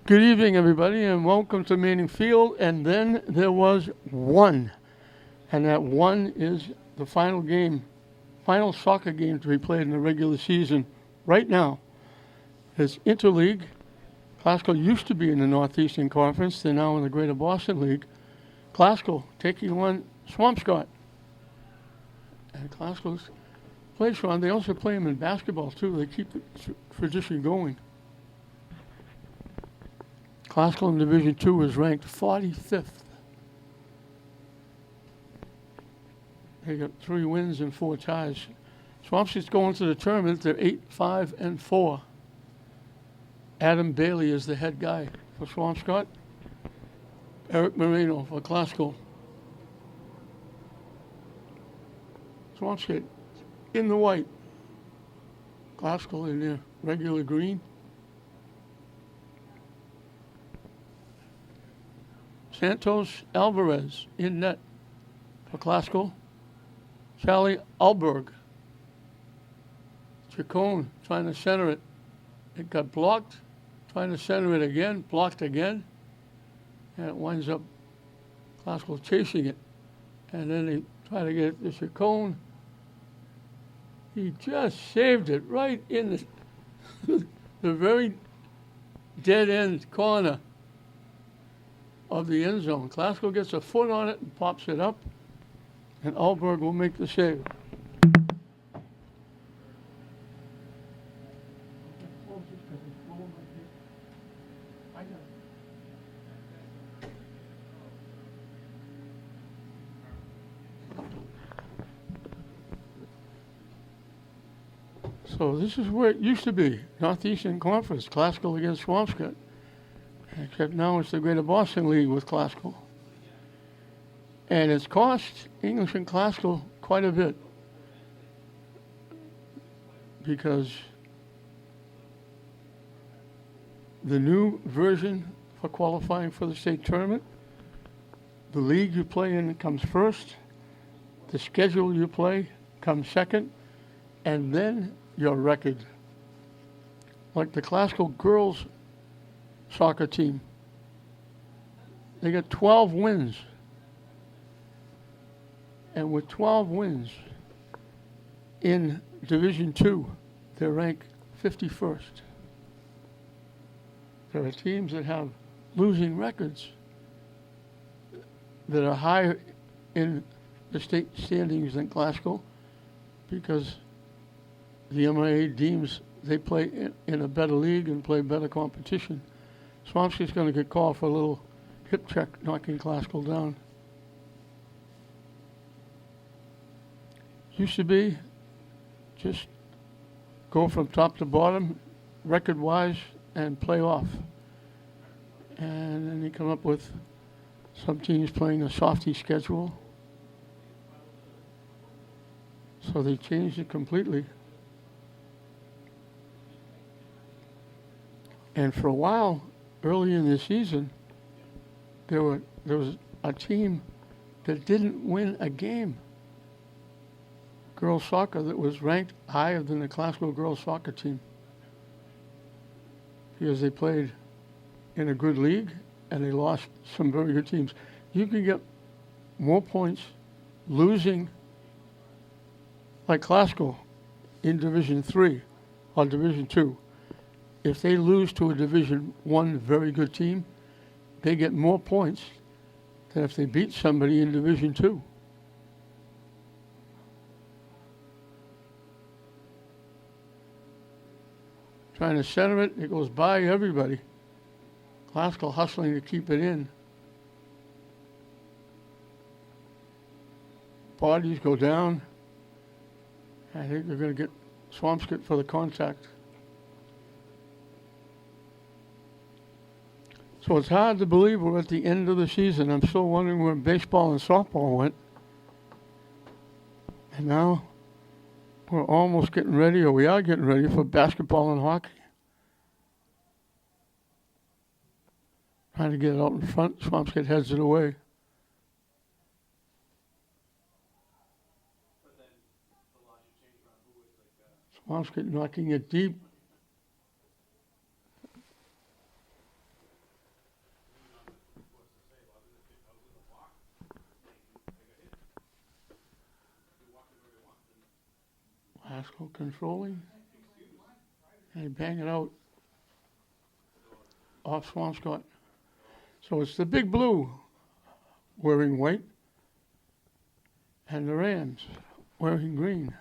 Good evening, everybody, and welcome to Manning Field. And then there was one, and that one is the final game, final soccer game to be played in the regular season right now. It's Interleague. Glasgow used to be in the Northeastern Conference. They're now in the Greater Boston League. Glasgow taking on Swampscott. And Glasgow's plays on. They also play them in basketball, too. They keep the tradition going. Glasgow in Division 2 is ranked 45th. They got 3 wins and 4 ties. Swampscott's going to the tournament. They're 8-5-4. Adam Bailey is the head guy for Swampscott. Eric Moreno for Glasgow. Swampscott in the white. Glasgow in their regular green. Santos Alvarez in net for Glasgow. Charlie Alberg. Chacon trying to center it. It got blocked. Trying to center it again. Blocked again. And it winds up Glasgow chasing it. And then they try to get it to Chacon. He just saved it right in the very dead end corner of the end zone. Glasgow gets a foot on it and pops it up, and Alberg will make the save. So this is where it used to be, Northeastern Conference, Glasgow against Swampscott. Except now it's the Greater Boston League with Glasgow. And it's cost English and Glasgow quite a bit because the new version for qualifying for the state tournament, the league you play in comes first, the schedule you play comes second, and then your record. Like the Glasgow girls soccer team. They got 12 wins. And with 12 wins in Division 2, they're ranked 51st. There are teams that have losing records that are higher in the state standings than Glasgow because the MIA deems they play in a better league and play better competition. Swampscott's going to get called for a little hip check, knocking Glasgow down. Used to be just go from top to bottom, record-wise, and play off. And then you come up with some teams playing a softy schedule. So they changed it completely. And for a while, early in the season, there was a team that didn't win a game. Girls soccer that was ranked higher than the Glasgow girls soccer team because they played in a good league and they lost some very good teams. You can get more points losing like Glasgow in Division 3 or Division 2. If they lose to a Division 1 very good team, they get more points than if they beat somebody in Division 2. Trying to center it, it goes by everybody. Glasgow hustling to keep it in. Bodies go down. I think they're going to get Swampscott for the contact. So it's hard to believe we're at the end of the season. I'm still wondering where baseball and softball went. And now we're almost getting ready, or we are getting ready for basketball and hockey. Trying to get it out in front. Swampscott heads it away. Swampscott knocking it deep. Classical controlling. And he bang it out off Swampscott. So it's the Big Blue wearing white and the Rams wearing green.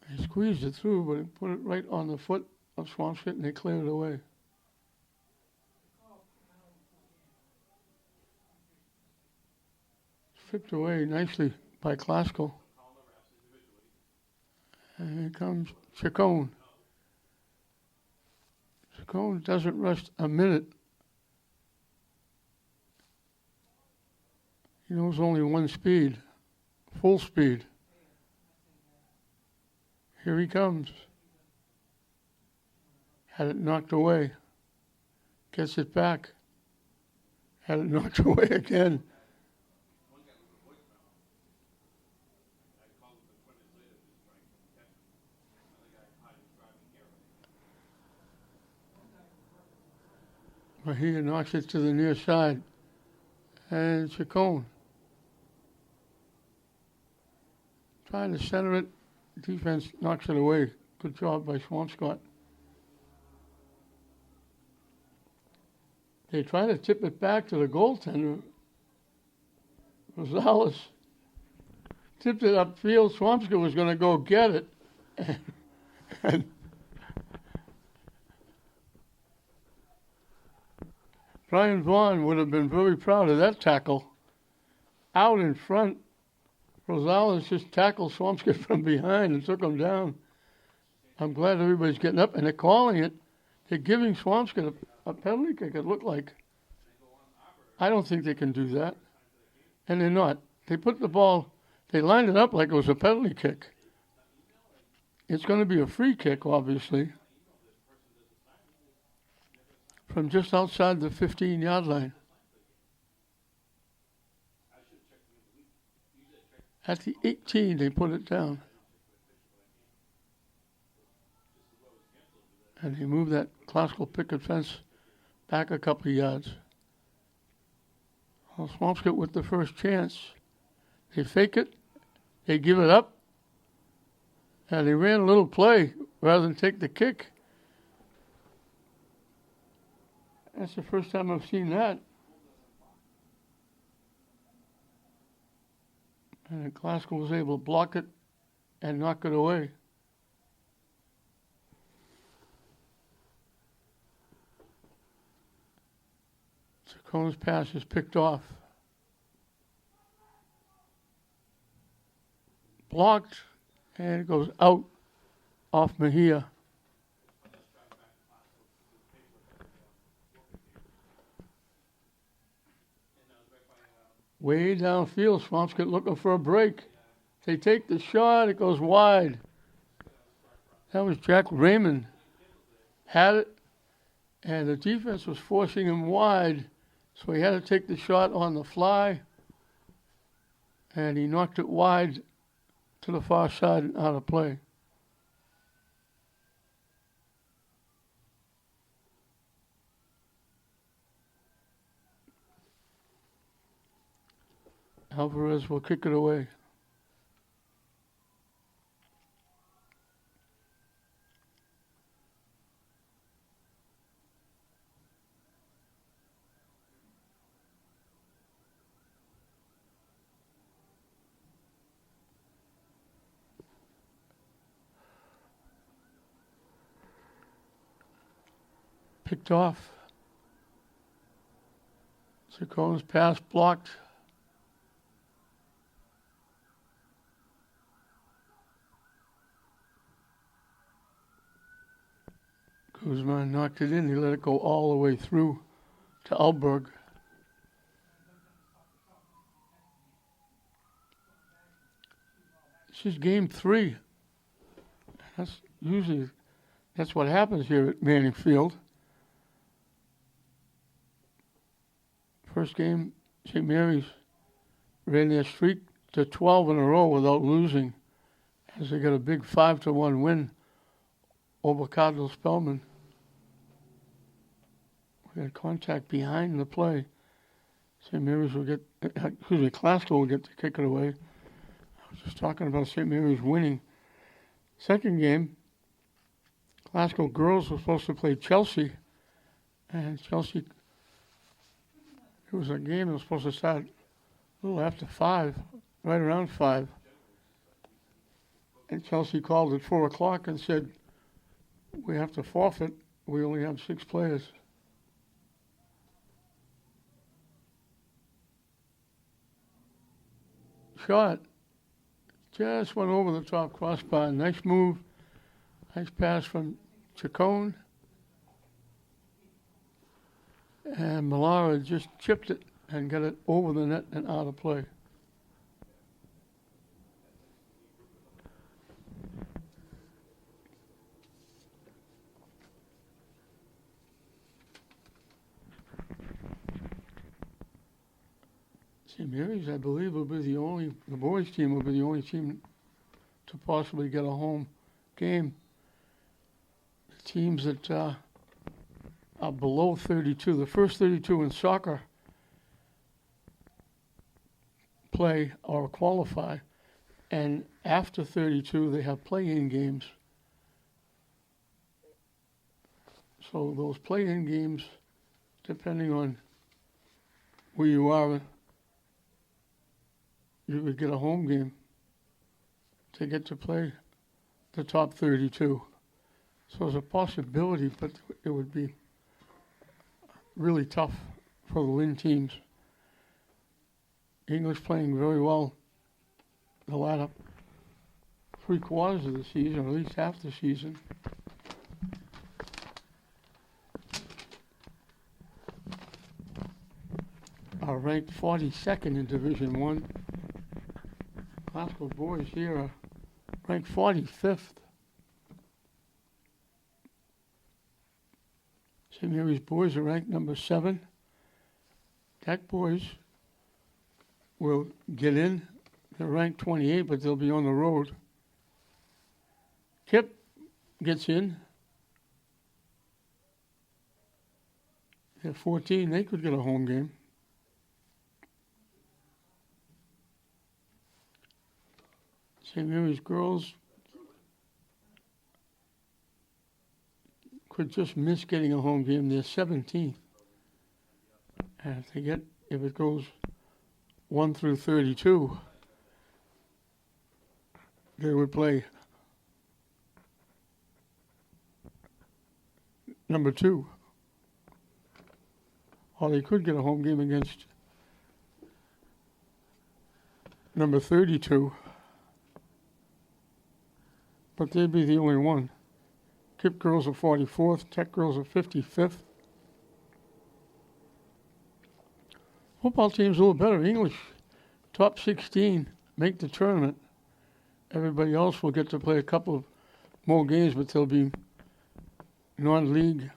They squeezed it through, but it put it right on the foot of Swampscott and they cleared it away. Stripped away nicely by Classical. And here comes Chacon. Chacon doesn't rest a minute. He knows only one speed, full speed. Here he comes. Had it knocked away. Gets it back. Had it knocked away again. Mahia knocks it to the near side. And Chacon trying to center it. Defense knocks it away. Good job by Swampscott. They try to tip it back to the goaltender. Rosales tipped it upfield. Swampscott was going to go get it. And Brian Vaughn would have been very proud of that tackle. Out in front, Rosales just tackled Swampscott from behind and took him down. I'm glad everybody's getting up, and they're calling it. They're giving Swampscott a penalty kick, it looked like. I don't think they can do that. And they're not. They put the ball, they lined it up like it was a penalty kick. It's going to be a free kick, obviously, from just outside the 15-yard line. At the 18, they put it down. And they move that Classical picket fence back a couple of yards. Well, Swampscott with the first chance. They fake it. They give it up. And they ran a little play rather than take the kick. That's the first time I've seen that. And Classical was able to block it and knock it away. Chacon's pass is picked off. Blocked, and it goes out off Mahia. Way downfield, Swampscott looking for a break. They take the shot, it goes wide. That was Jack Raymond. Had it, and the defense was forcing him wide, so he had to take the shot on the fly, and he knocked it wide to the far side and out of play. Alvarez will kick it away. Picked off. Chacon's pass blocked. Guzman knocked it in. He let it go all the way through to Alberg. This is game 3. That's what happens here at Manning Field. First game, St. Mary's ran their streak to 12 in a row without losing, as they got a big 5-1 win over Cardinal Spellman. We had contact behind the play. St. Mary's will get, Glasgow will get to kick it away. I was just talking about St. Mary's winning. Second game, Glasgow girls were supposed to play Chelsea. And Chelsea, it was a game that was supposed to start a little after 5, right around 5. And Chelsea called at 4 o'clock and said, we have to forfeit. We only have 6 players. Shot just went over the top crossbar. Nice move. Nice pass from Chacon. And Millara just chipped it and got it over the net and out of play. St. Mary's, I believe, will be the boys' team will be the only team to possibly get a home game. The teams that are below 32, the first 32 in soccer play or qualify, and after 32 they have play-in games. So those play-in games, depending on where you are, you would get a home game to get to play the top 32. So there's a possibility, but it would be really tough for the win teams. English playing very well the latter 3 quarters of the season, or at least half the season. Are ranked 42nd in Division 1. Glasgow boys here are ranked 45th. St. Mary's boys are ranked number 7. Tech boys will get in. They're ranked 28, but they'll be on the road. Kip gets in. They're 14. They could get a home game. St. Mary's girls could just miss getting a home game. They're 17th. And if it goes 1 through 32, they would play number 2. Or they could get a home game against number 32. But they'd be the only one. Kip girls are 44th, Tech girls are 55th. Football team's a little better. English, top 16, make the tournament. Everybody else will get to play a couple of more games, but they'll be non-league,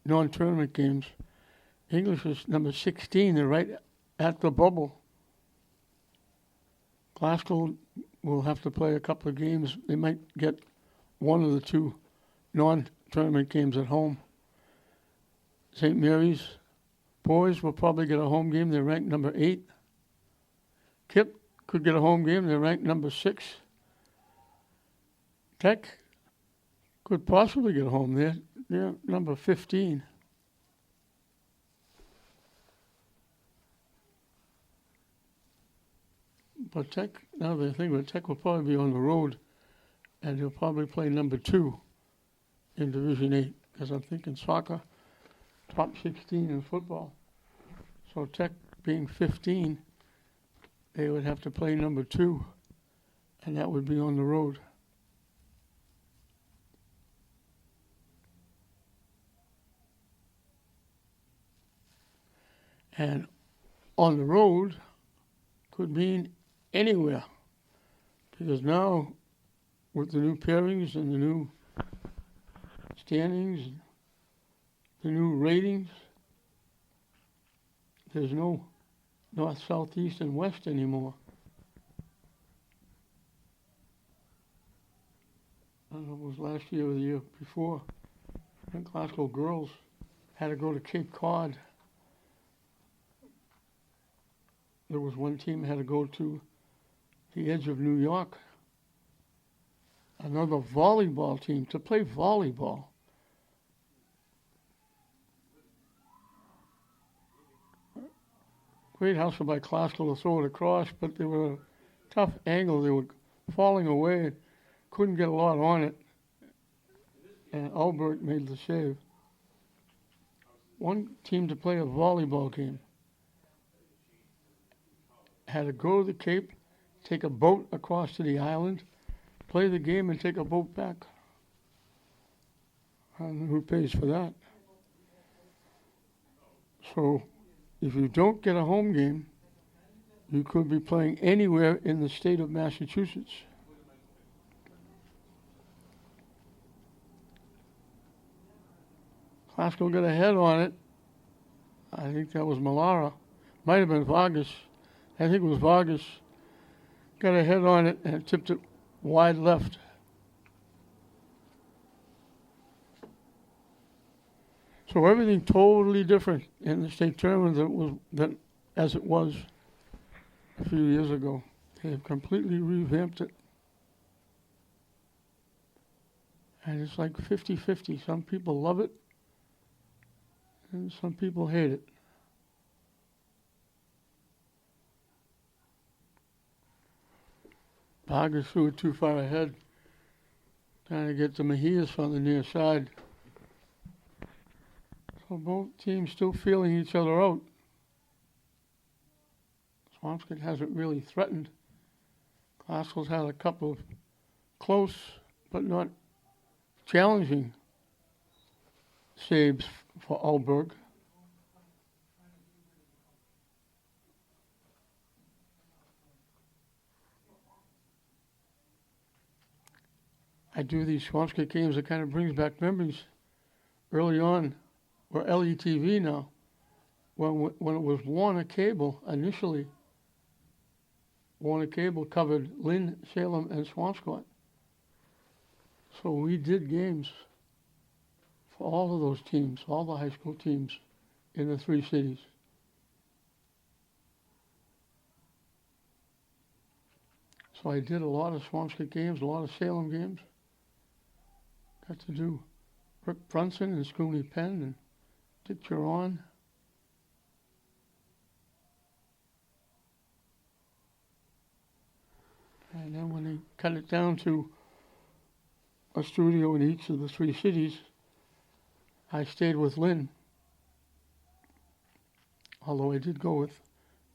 non-tournament games. English is number 16. They're right at the bubble. Glasgow will have to play a couple of games. They might get one of the 2 non-tournament games at home. St. Mary's boys will probably get a home game. They're ranked number 8. Kip could get a home game. They're ranked number 6. Tech could possibly get a home. They're number 15. But Tech, now that I think about it, Tech will probably be on the road, and he'll probably play number 2 in Division 8, because I'm thinking soccer, top 16 in football. So Tech being 15, they would have to play number 2, and that would be on the road. And on the road could mean anywhere, because now with the new pairings and the new standings, the new ratings, there's no north, south, east, and west anymore. I don't know if it was last year or the year before. I think Glasgow girls had to go to Cape Cod. There was one team had to go to the edge of New York. Another volleyball team to play volleyball. Great hustle by Classical to throw it across, but they were a tough angle. They were falling away. Couldn't get a lot on it. And Albert made the save. One team to play a volleyball game had to go to the Cape, take a boat across to the island, play the game, and take a boat back. I don't know who pays for that. So if you don't get a home game, you could be playing anywhere in the state of Massachusetts. Classical got a head on it. I think that was Malara. Might have been Vargas. I think it was Vargas. Got a head on it and tipped it wide left. So everything totally different in the state tournament as it was a few years ago. They have completely revamped it. And it's like 50-50. Some people love it, and some people hate it. Vargas threw it too far ahead, trying to get the Mejias on the near side. So both teams still feeling each other out. Swampscott hasn't really threatened. Classical's had a couple of close but not challenging saves for Alberg. I do these Swampscott games, it kind of brings back memories early on. Or LETV now, when it was Warner Cable initially. Warner Cable covered Lynn, Salem, and Swampscott. So we did games for all of those teams, all the high school teams in the three cities. So I did a lot of Swampscott games, a lot of Salem games. Got to do Rick Brunson and Scooney Penn and Dick Geron. And then when they cut it down to a studio in each of the three cities, I stayed with Lynn. Although I did go with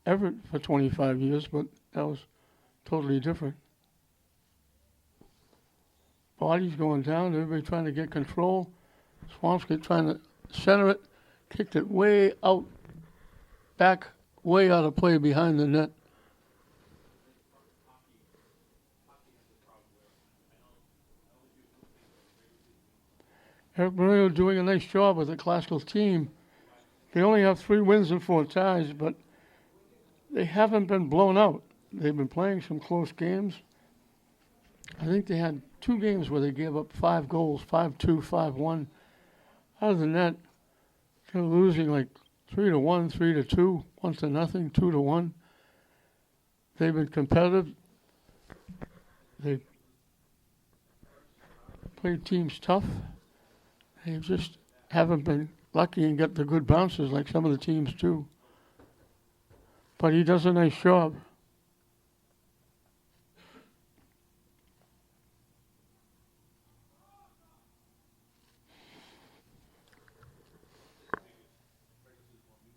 Everett for 25 years, but that was totally different. Bodies going down, everybody trying to get control. Swampscott trying to center it. Kicked it way out, back, way out of play behind the net. Eric Moreno doing a nice job with the Classical team. They only have 3 wins and 4 ties, but they haven't been blown out. They've been playing some close games. I think they had 2 games where they gave up 5 goals, 5-2, 5-1. Other than that, they're losing like 3-1, 3-2, 1-0, 2-1. They've been competitive. They played teams tough. They just haven't been lucky and get the good bounces like some of the teams do. But he does a nice job.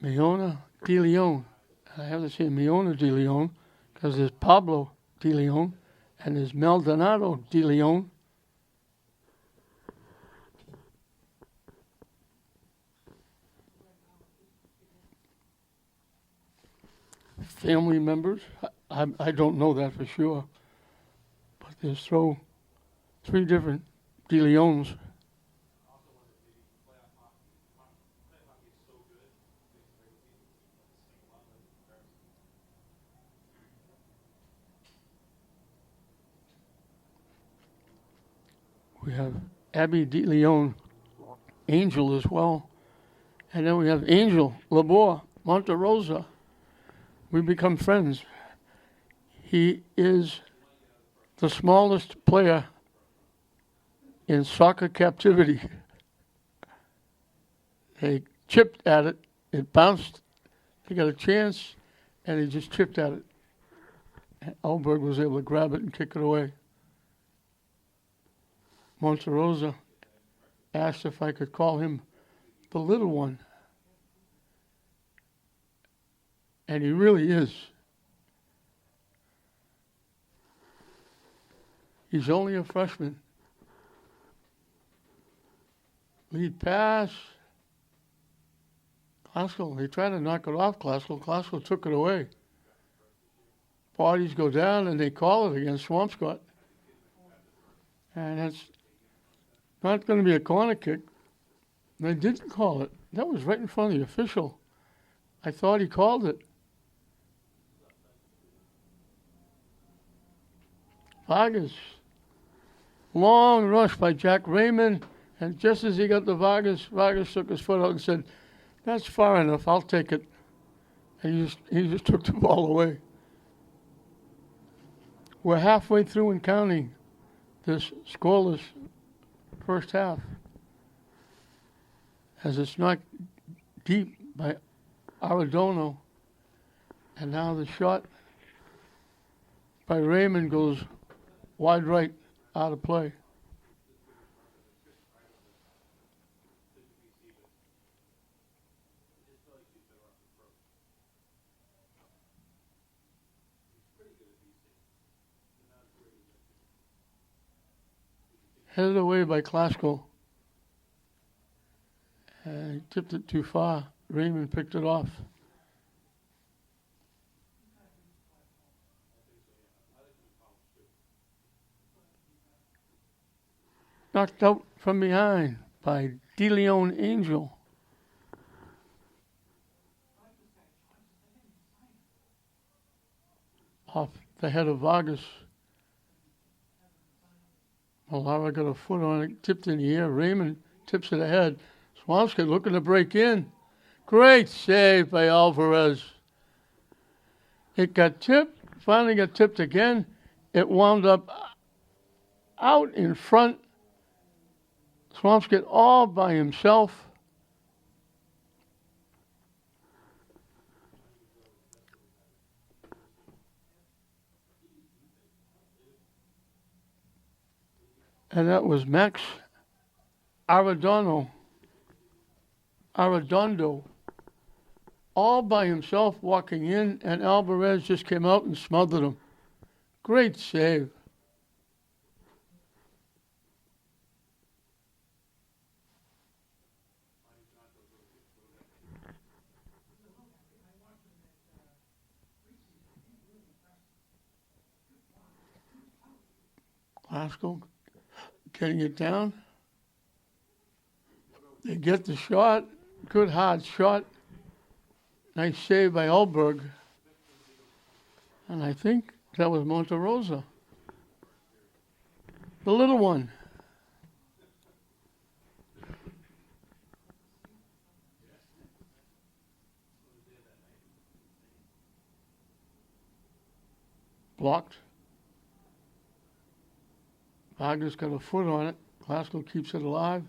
Miona de Leon. I have to say Miona de Leon because there's Pablo de Leon and there's Maldonado de Leon. Family members, I don't know that for sure, but there's 3 different de Leons. We have Abby de Leon, Angel as well, And then we have Angel, Labor, Monte Rosa. We become friends. He is the smallest player in soccer captivity. They chipped at it. It bounced. He got a chance, and he just chipped at it. And Alberg was able to grab it and kick it away. Monte Rosa asked if I could call him the little one. And he really is. He's only a freshman. Lead pass. Classical, they tried to knock it off Classical. Classical took it away. Parties go down and they call it against Swampscott. And it's not going to be a corner kick. They didn't call it. That was right in front of the official. I thought he called it. Vargas. Long rush by Jack Raymond. And just as he got to Vargas, Vargas took his foot out and said, "That's far enough, I'll take it." And he just took the ball away. We're halfway through and counting this scoreless first half. As it's knocked deep by Arredondo. And now the shot by Raymond goes wide right, out of play. Headed away by Classical. And he tipped it too far. Raymond picked it off. Knocked out from behind by DeLeon Angel. Off the head of Vargas. Malara got a foot on it, tipped in the air. Raymond tips it ahead. Swampscott looking to break in. Great save by Alvarez. It got tipped, finally got tipped again. It wound up out in front. Swampscott all by himself. And that was Max Arredondo, all by himself walking in, and Alvarez just came out and smothered him. Great save. Glasgow getting it down. They get the shot. Good hard shot. Nice save by Alberg. And I think that was Monte Rosa. The little one. Blocked. Vargas got a foot on it. Glasgow keeps it alive.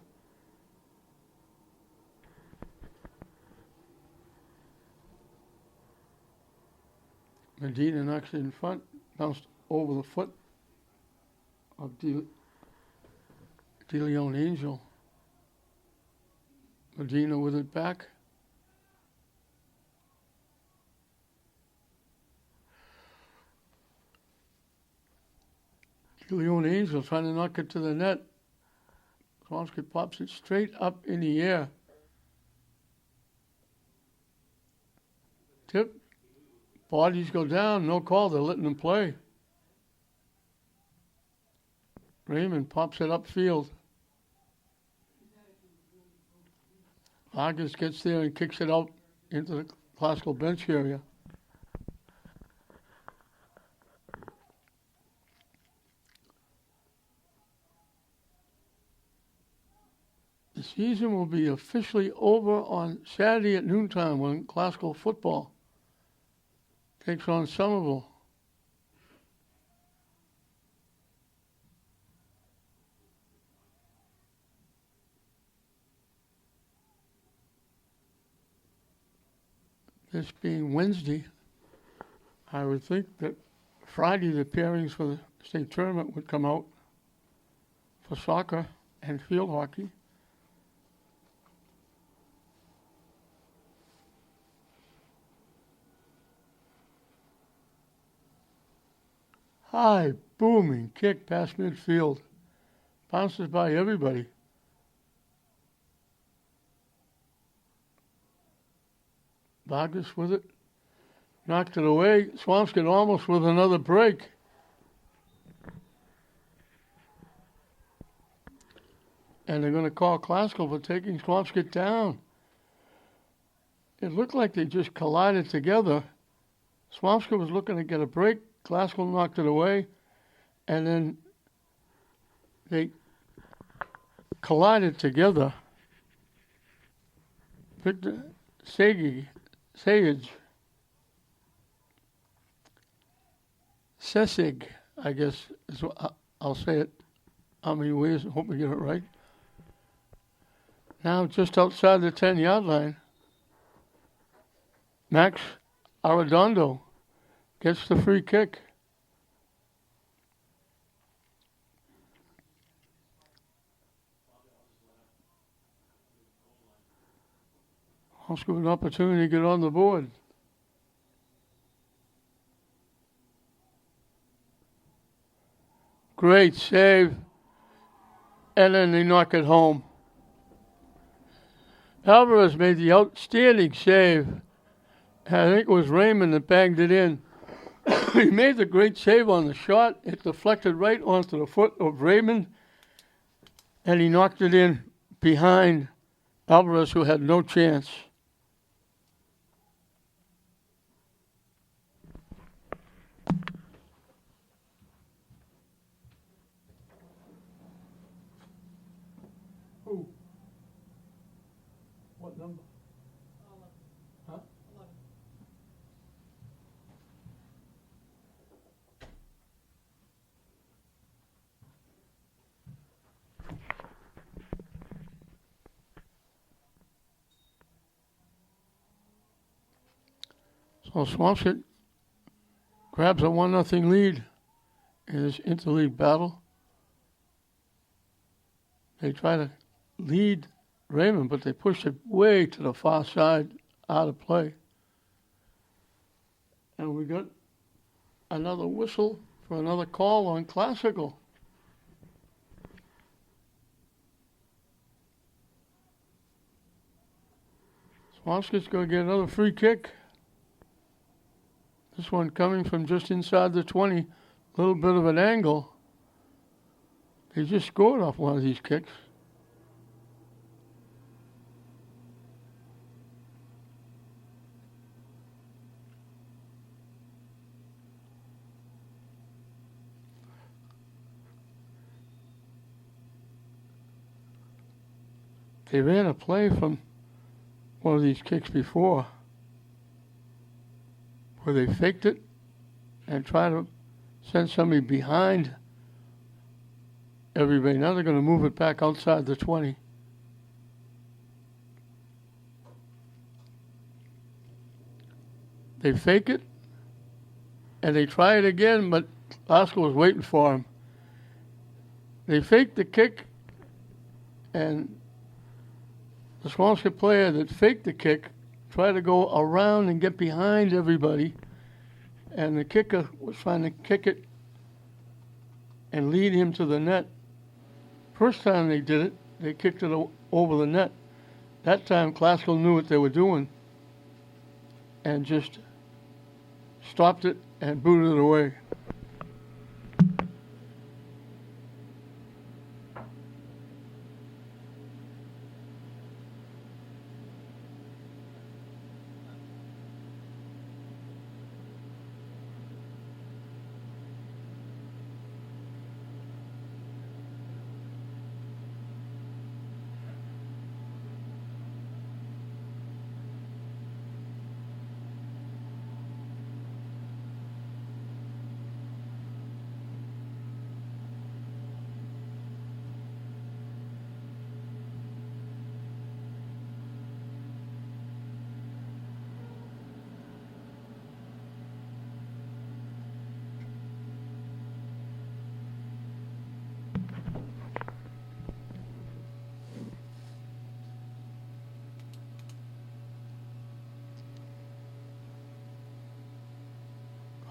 Medina knocks it in front, bounced over the foot of DeLeon Angel. Medina with it back. DeLeon Angel trying to knock it to the net. Swampscott pops it straight up in the air. Tip. Bodies go down. No call. They're letting them play. Raymond pops it upfield. Vargas gets there and kicks it out into the Classical bench area. This Season will be officially over on Saturday at noontime when Classical football takes on Somerville. This being Wednesday, I would think that Friday the pairings for the state tournament would come out for soccer and field hockey. High, booming kick past midfield. Bounces by everybody. Vargas with it. Knocked it away. Swampscott almost with another break. And they're going to call Classical for taking Swampscott down. It looked like they just collided together. Swampscott was looking to get a break. Classical knocked it away. And then they collided together. Victor Sage, Sessig, I guess is what I'll say it how many ways. Hope we get it right. Now just outside the 10-yard line, Max Arredondo gets the free kick. Also an opportunity to get on the board. Great save. And then they knock it home. Alvarez made the outstanding save. I think it was Raymond that banged it in. He made the great save on the shot. It deflected right onto the foot of Raymond. And he knocked it in behind Alvarez, who had no chance. Who? What number? 11. Huh? 11. So Swampscott grabs a 1-0 lead in this interleague battle. They try to lead Raymond, but they push it way to the far side, out of play. And we got another whistle for another call on Classical. Swampscott's going to get another free kick. This one coming from just inside the 20, a little bit of an angle. They just scored off one of these kicks. They ran a play from one of these kicks before where they faked it and tried to send somebody behind everybody. Now they're going to move it back outside the 20. They fake it, and they try it again, but Oscar was waiting for him. They faked the kick, and the Swampscott player that faked the kick tried to go around and get behind everybody, and the kicker was trying to kick it and lead him to the net. First time they did it, they kicked it over the net. That time, Classical knew what they were doing and just stopped it and booted it away.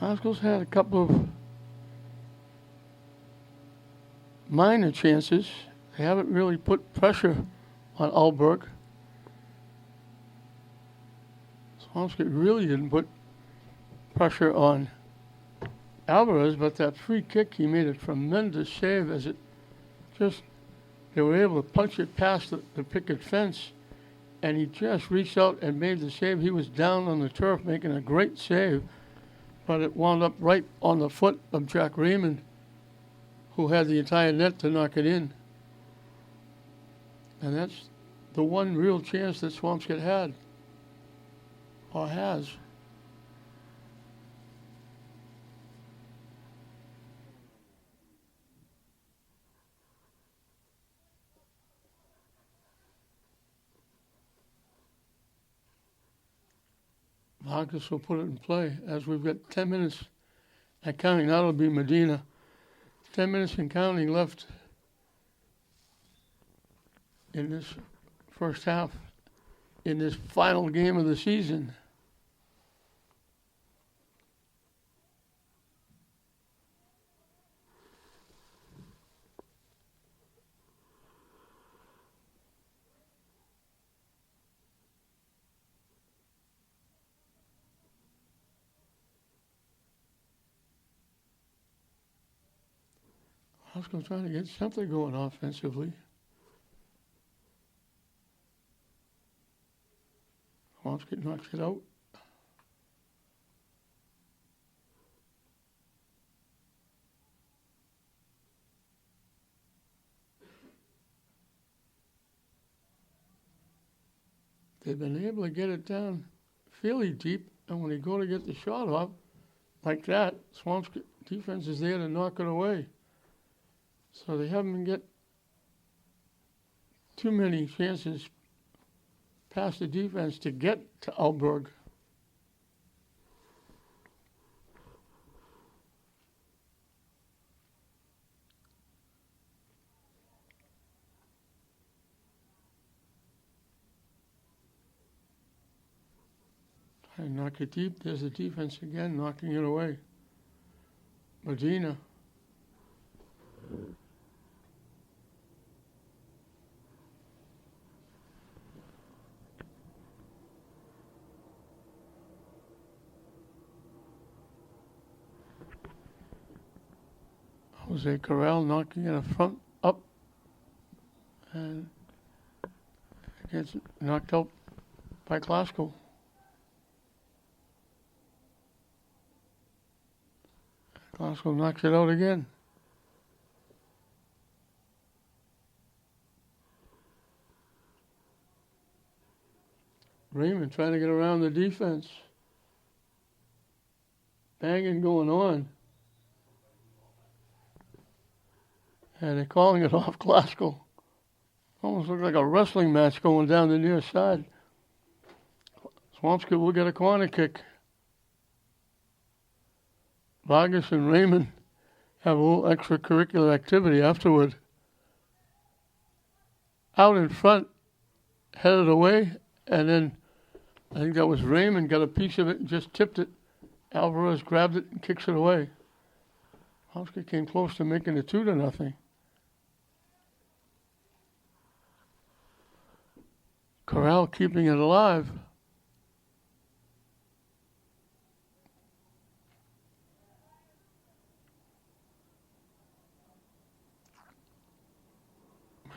Glasgow's had a couple of minor chances. They haven't really put pressure on Alberg. Swampscott really didn't put pressure on Alvarez, but that free kick, he made a tremendous save as it just, they were able to punch it past the picket fence, and he just reached out and made the save. He was down on the turf making a great save, but it wound up right on the foot of Jack Raymond, who had the entire net to knock it in. And that's the one real chance that Swampscott had, or has. Vargas will put it in play as we've got 10 minutes and counting. That'll be Medina. 10 minutes and counting left in this first half, in this final game of the season. Roscoe trying to get something going offensively. Swampscott knocks it out. They've been able to get it down fairly deep, and when they go to get the shot off like that, Swampscott defense is there to knock it away. So they haven't get too many chances past the defense to get to Alberg. Try and knock it deep. There's the defense again, knocking it away. Medina. Jose Corral knocking it front up and gets knocked out by Glasgow. Glasgow knocks it out again. Raymond trying to get around the defense. Banging going on. And they're calling it off Glasgow. Almost looks like a wrestling match going down the near side. Swampscott will get a corner kick. Vargas and Raymond have a little extracurricular activity afterward. Out in front, headed away, and then I think that was Raymond got a piece of it and just tipped it. Alvarez grabbed it and kicks it away. Swampscott came close to making it 2-0. Corral keeping it alive.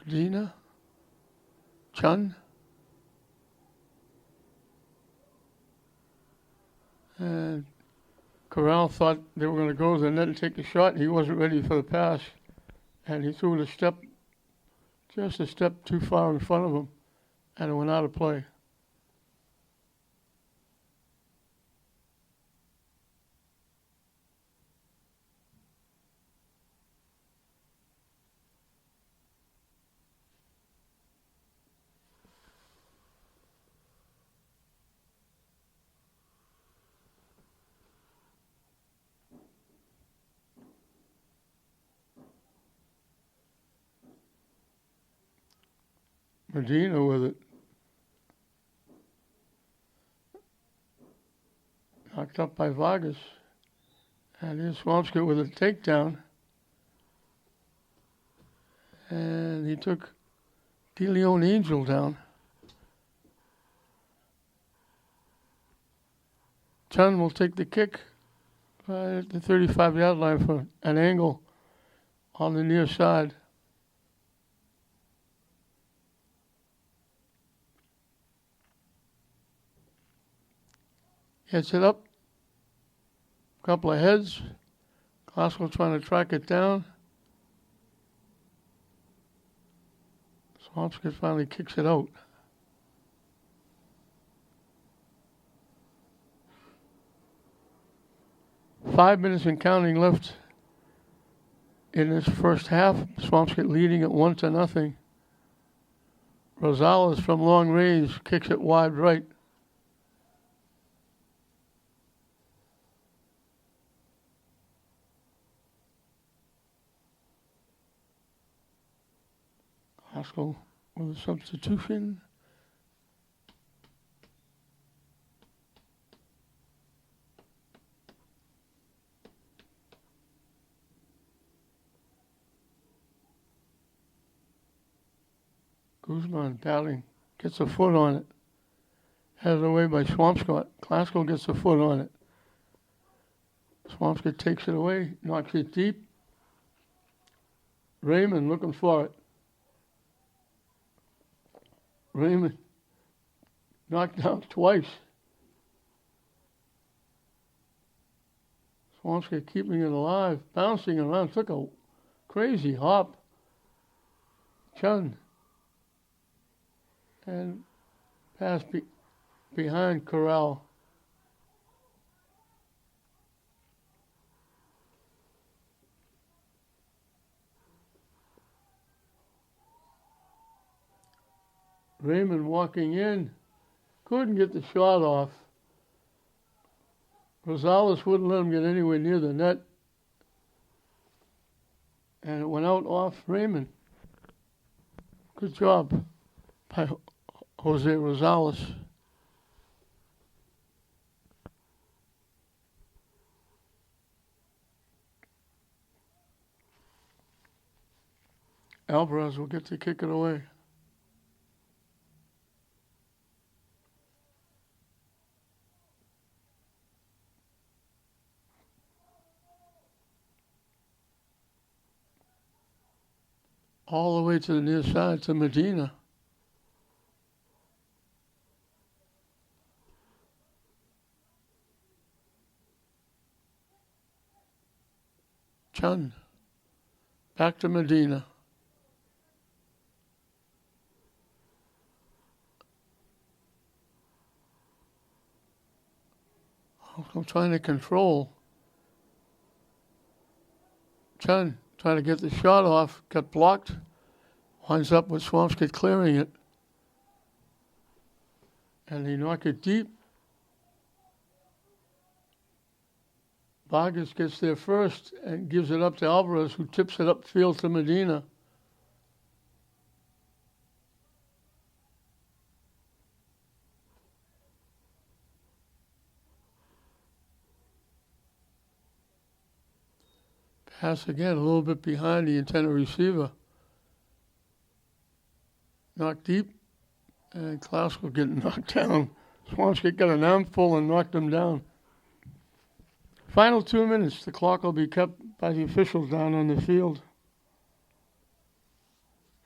Medina. Chun. And Corral thought they were going to go to the net and take the shot. He wasn't ready for the pass. And he threw it a step, just a step too far in front of him. And it went out of play. Medina with it. Knocked up by Vargas. And here's Swampscott with a takedown. And he took De Leon Angel down. Chun will take the kick right at the 35-yard line for an angle on the near side. Gets it up. Couple of heads. Classical trying to track it down. Swampscott finally kicks it out. Five minutes and counting left in this first half. Swampscott leading at 1-0. Rosales from long range kicks it wide right. Haskell with a substitution. Guzman battling, gets a foot on it. Headed away by Swampscott. Classical gets a foot on it. Swampscott takes it away, knocks it deep. Raymond looking for it. Raymond knocked down twice. Swampscott keeping it alive, bouncing around, took a crazy hop. Chun. And pass behind Corral. Raymond walking in, couldn't get the shot off. Rosales wouldn't let him get anywhere near the net. And it went out off Raymond. Good job by Jose Rosales. Alvarez will get to kick it away. All the way to the near side to Medina. Chun. Back to Medina. I'm trying to control. Chun trying to get the shot off, got blocked. Winds up with Swampscott clearing it. And he knocked it deep. Vargas gets there first and gives it up to Alvarez, who tips it upfield to Medina. Pass again, a little bit behind the intended receiver. Knocked deep, and Klaus will get knocked down. Swampscott got an armful and knocked him down. Final 2 minutes. The clock will be kept by the officials down on the field.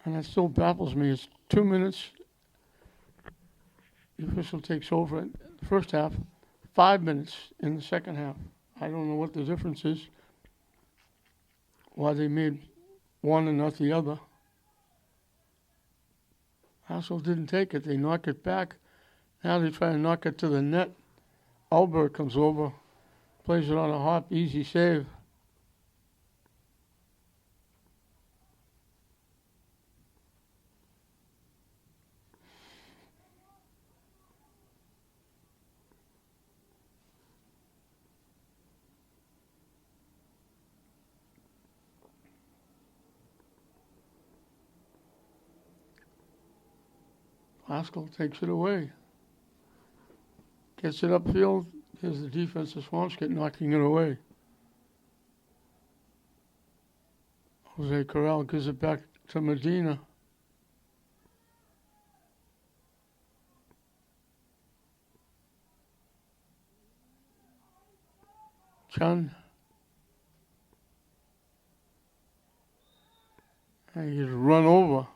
And that still baffles me. It's 2 minutes. The official takes over in the first half. 5 minutes in the second half. I don't know what the difference is. Why they made one and not the other. Hassel didn't take it. They knock it back. Now they try to knock it to the net. Albert comes over. Plays it on a hop, easy save. Haskell takes it away. Gets it upfield. Here's the defense of Swampscott knocking it away. Jose Corral gives it back to Medina. Chun. And he's run over.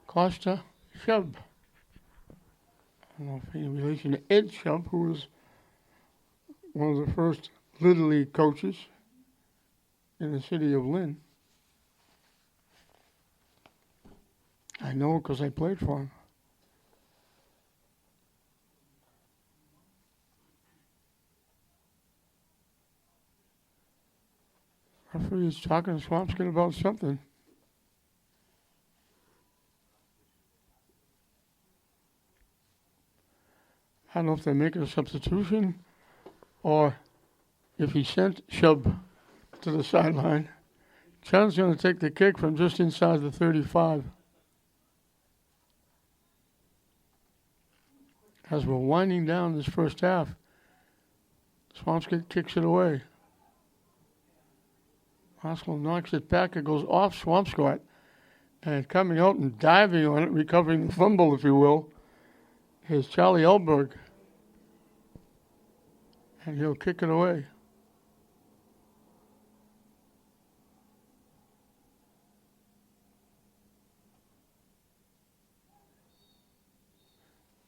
Costa Shub. I don't know if any relation to Ed Shub, who was one of the first Little League coaches in the city of Lynn. I know because I played for him. Referee is talking to Swampscott about something. I don't know if they're making a substitution or if he sent Shub to the sideline. Chun's going to take the kick from just inside the 35. As we're winding down this first half, Swampscott kicks it away. Haskell knocks it back. It goes off Swampscott. And coming out and diving on it, recovering the fumble, if you will, is Charlie Elberg. And he'll kick it away.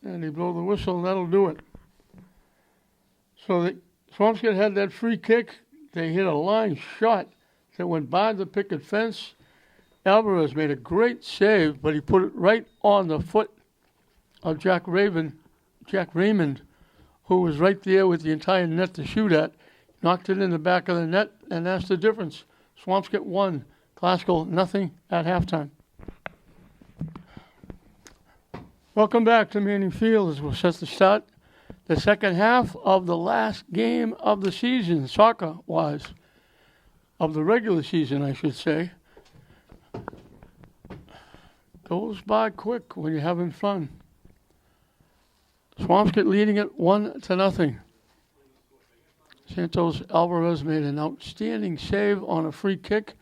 And they blow the whistle, and that'll do it. So Swampscott had that free kick. They hit a line shot that went by the picket fence. Alvarez made a great save, but he put it right on the foot of Jack Raymond, who was right there with the entire net to shoot at. Knocked it in the back of the net, and that's the difference. Swampscott 1, Glasgow nothing at halftime. Welcome back to Manning Field as we'll set the start. The second half of the last game of the season, soccer-wise, of the regular season, I should say. Goes by quick when you're having fun. Swampscott leading it 1-0. Santos Alvarez made an outstanding save on a free kick.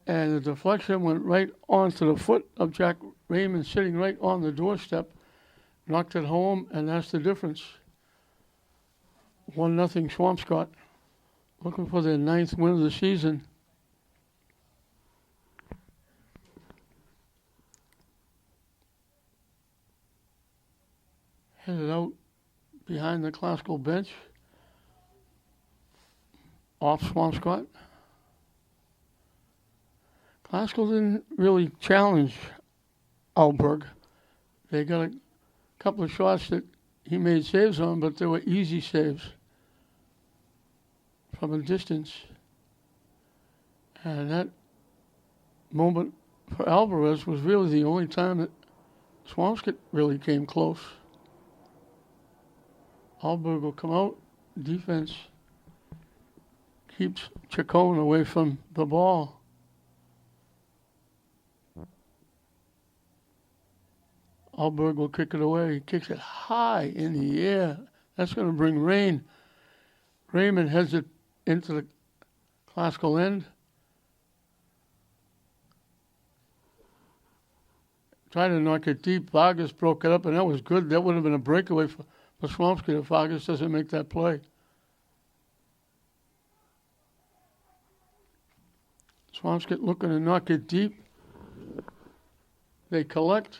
And the deflection went right onto the foot of Jack Raymond sitting right on the doorstep. Knocked it home, and that's the difference. 1-0 Swampscott. Looking for their 9th win of the season. Headed out behind the Glasgow bench. Off Swampscott. Glasgow didn't really challenge Alberg. They got a couple of shots that he made saves on, but they were easy saves from a distance. And that moment for Alvarez was really the only time that Swampscott really came close. Alberg will come out. Defense keeps Chacon away from the ball. Alberg will kick it away. He kicks it high in the air. That's going to bring rain. Raymond heads it into the Glasgow end. Tried to knock it deep. Vargas broke it up, and that was good. That would have been a breakaway for Swampscott if Vargas doesn't make that play. Swampscott looking to knock it deep. They collect.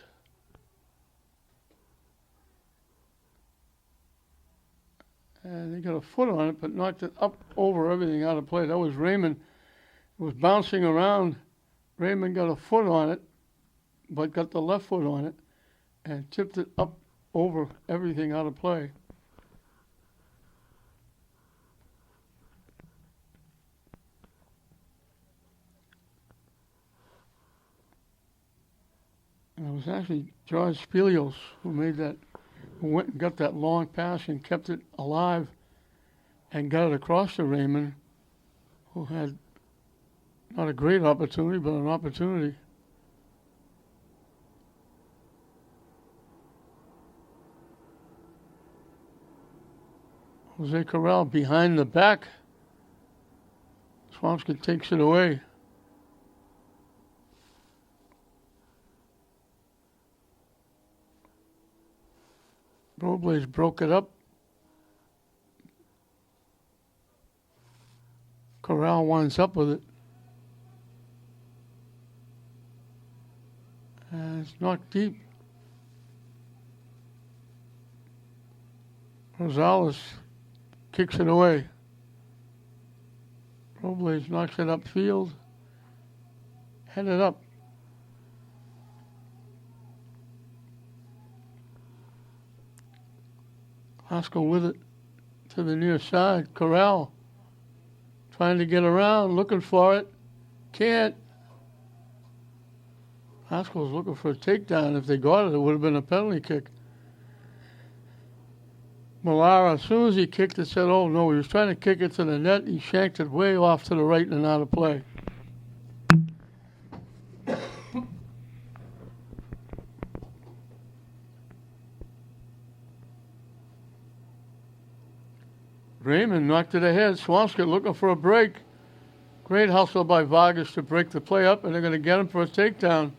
And they got a foot on it, but knocked it up over everything out of play. That was Raymond. It was bouncing around. Raymond got a foot on it, but got the left foot on it, and tipped it up over everything out of play. And it was actually George Spilios who made that, who went and got that long pass and kept it alive and got it across to Raymond, who had not a great opportunity, but an opportunity. Jose Corral behind the back. Swampscott takes it away. Robles broke it up. Corral winds up with it. And it's knocked deep. Rosales kicks it away. Robles knocks it upfield. Headed up. Glasgow with it to the near side. Corral trying to get around, looking for it. Can't. Glasgow's looking for a takedown. If they got it, it would have been a penalty kick. Malara, as soon as he kicked it, said, oh no, he was trying to kick it to the net. He shanked it way off to the right and out of play. Raymond knocked it ahead. Swampscott looking for a break. Great hustle by Vargas to break the play up, and they're going to get him for a takedown.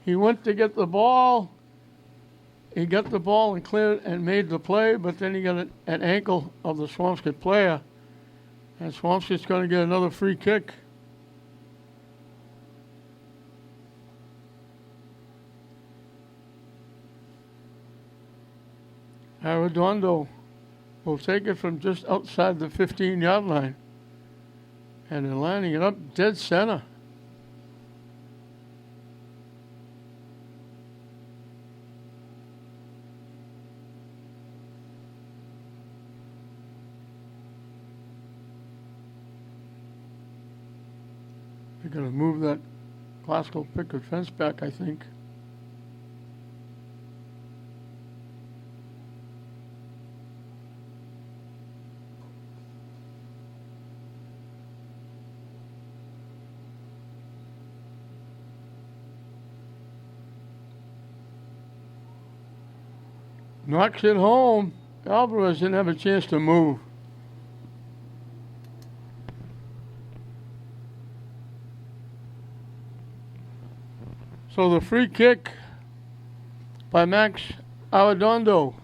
He went to get the ball. He got the ball and cleared and made the play, but then he got an ankle of the Swampscott player. And Swampscott's going to get another free kick. Arredondo will take it from just outside the 15-yard line. And they're lining it up dead center. They're going to move that Glasgow picket fence back, I think. Knocks it home. Alvarez didn't have a chance to move. So the free kick by Max Arredondo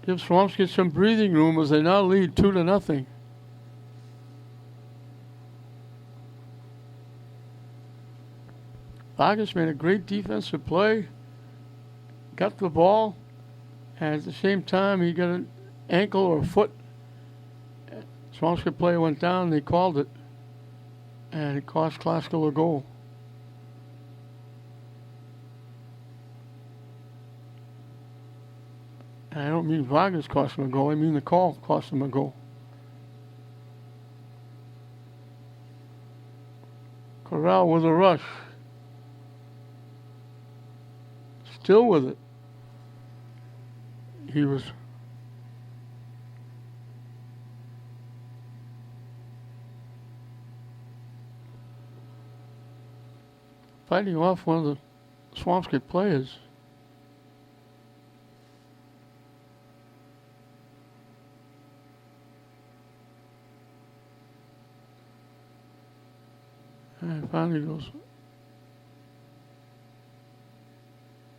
gives Swampscott some breathing room as they now lead 2-0. Vargas made a great defensive play, got the ball, and at the same time he got an ankle or a foot. Swampscott player went down, they called it, and it cost Glasgow a goal. And I don't mean Vargas cost him a goal, I mean the call cost him a goal. Corral with a rush. Still with it. He was fighting off one of the Swampscott players. And finally goes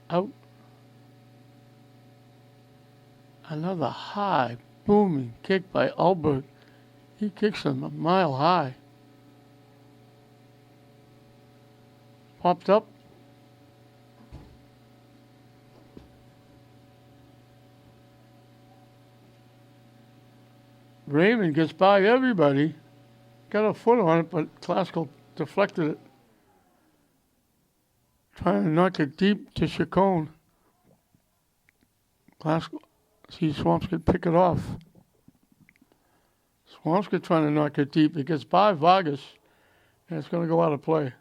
out. Another high, booming kick by Albert. He kicks him a mile high. Popped up. Raymond gets by everybody. Got a foot on it, but Glasgow deflected it. Trying to knock it deep to Chacon. Glasgow sees Swampscott pick it off. Swampscott trying to knock it deep. It gets by Vargas, and it's going to go out of play.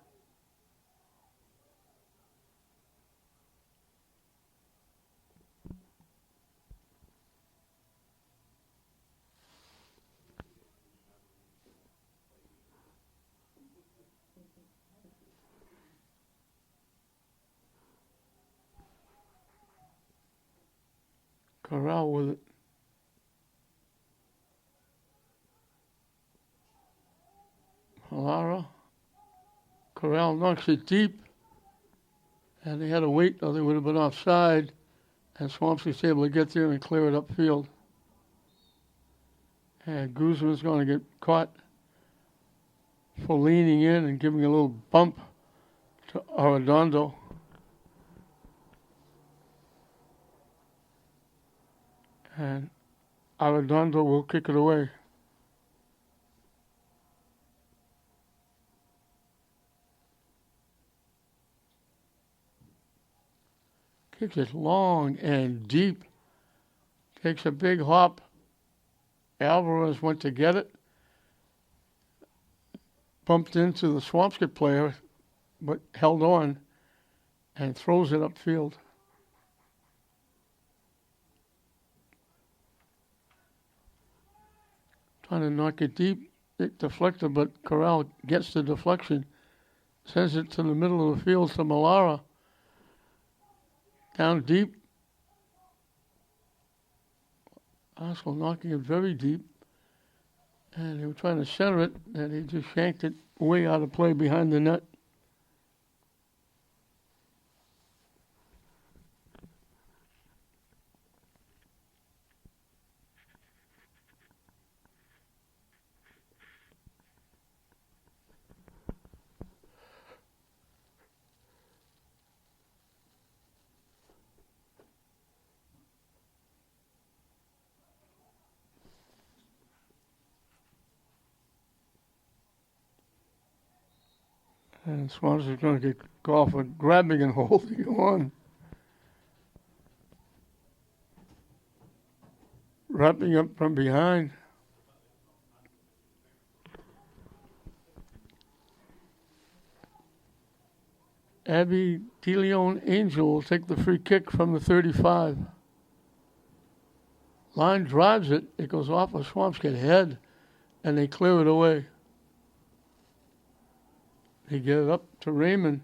Corral with it. Corral knocks it deep, and they had to wait or they would have been offside, and Swampscott's able to get there and clear it upfield. And Guzman's going to get caught for leaning in and giving a little bump to Arredondo. And Arredondo will kick it away. Kicks it long and deep. Takes a big hop. Alvarez went to get it. Bumped into the Swampscott player, but held on and throws it upfield. Trying to knock it deep. It deflected, but Corral gets the deflection. Sends it to the middle of the field to Malara. Down deep. Oscar knocking it very deep. And they were trying to center it, and he just shanked it way out of play behind the net. And Swanson's going to get called for grabbing and holding on. Wrapping up from behind. Abby DeLeon Angel will take the free kick from the 35. Line drives it. It goes off of Swampscott head, and they clear it away. They get it up to Raymond.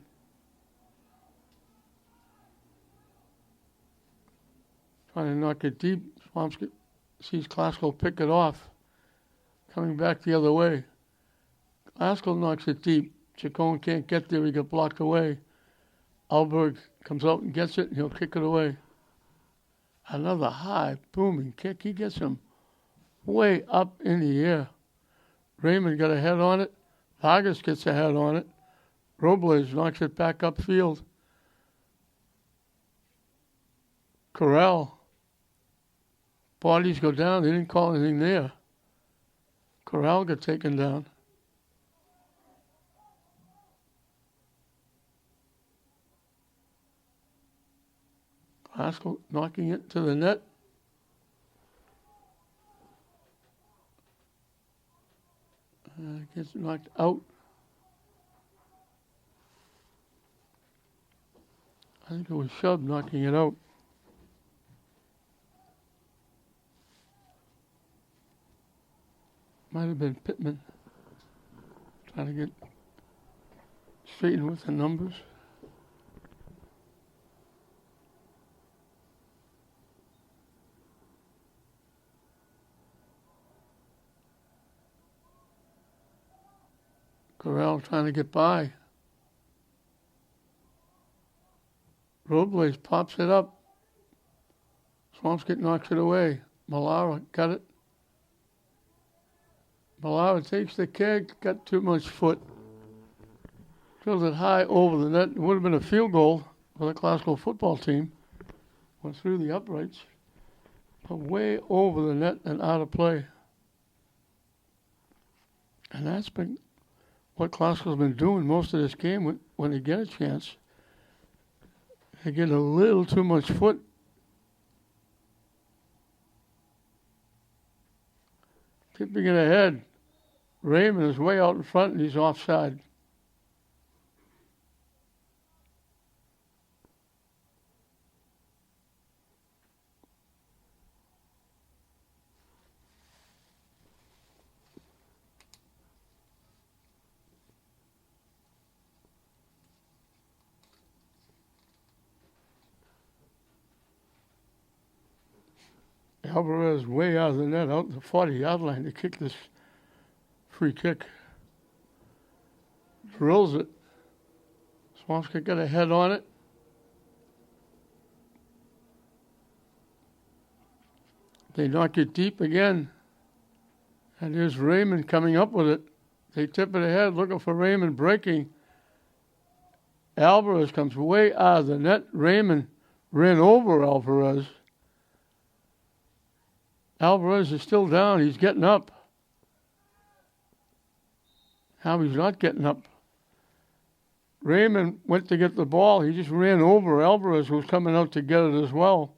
Trying to knock it deep. Swampscott sees Klasko pick it off. Coming back the other way. Klasko knocks it deep. Chacon can't get there. He got blocked away. Alberg comes out and gets it, and he'll kick it away. Another high, booming kick. He gets him way up in the air. Raymond got a head on it. Vargas gets a head on it. Robles knocks it back upfield. Corral. Bodies go down. They didn't call anything there. Corral got taken down. Haskell knocking it to the net. Gets knocked out. I think it was Shub knocking it out. Might have been Pittman. Trying to get straightened with the numbers. Corral trying to get by. Robles pops it up. Swampscott knocks it away. Malara got it. Malara takes the kick, got too much foot. Drills it high over the net. It would have been a field goal for the Glasgow football team. Went through the uprights. But way over the net and out of play. And that's been what Glasgow's been doing most of this game when they get a chance. They get a little too much foot. Tipping it ahead. Raymond is way out in front and he's offside. Alvarez way out of the net, out the 40-yard line to kick this free kick. Drills it. Swampscott got a head on it. They knock it deep again. And here's Raymond coming up with it. They tip it ahead, looking for Raymond breaking. Alvarez comes way out of the net. Raymond ran over Alvarez. Alvarez is still down. He's getting up. Now he's not getting up. Raymond went to get the ball. He just ran over Alvarez, who was coming out to get it as well.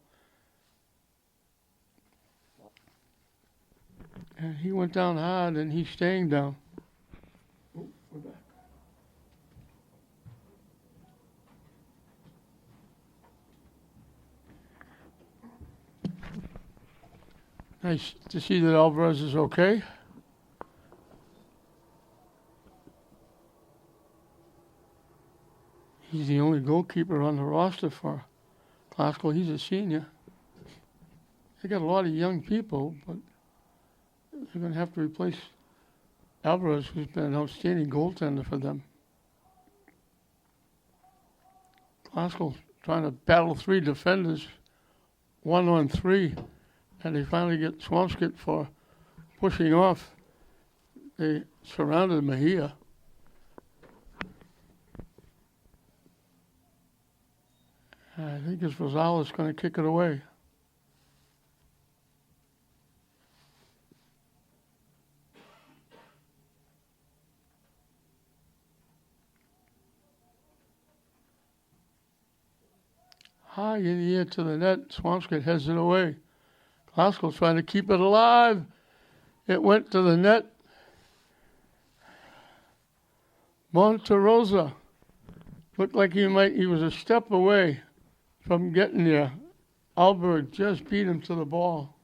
And he went down hard, and he's staying down. Oh, we're back. Nice to see that Alvarez is okay. He's the only goalkeeper on the roster for Glasgow. He's a senior. They got a lot of young people, but they're going to have to replace Alvarez, who's been an outstanding goaltender for them. Glasgow trying to battle three defenders, 1-on-3, and they finally get Swampscott for pushing off. They surrounded Mejia. I think it's Rosales going to kick it away. High in the air to the net. Swampscott heads it away. Glasgow trying to keep it alive. It went to the net. Monterosa looked like he was a step away from getting there. Alberg just beat him to the ball.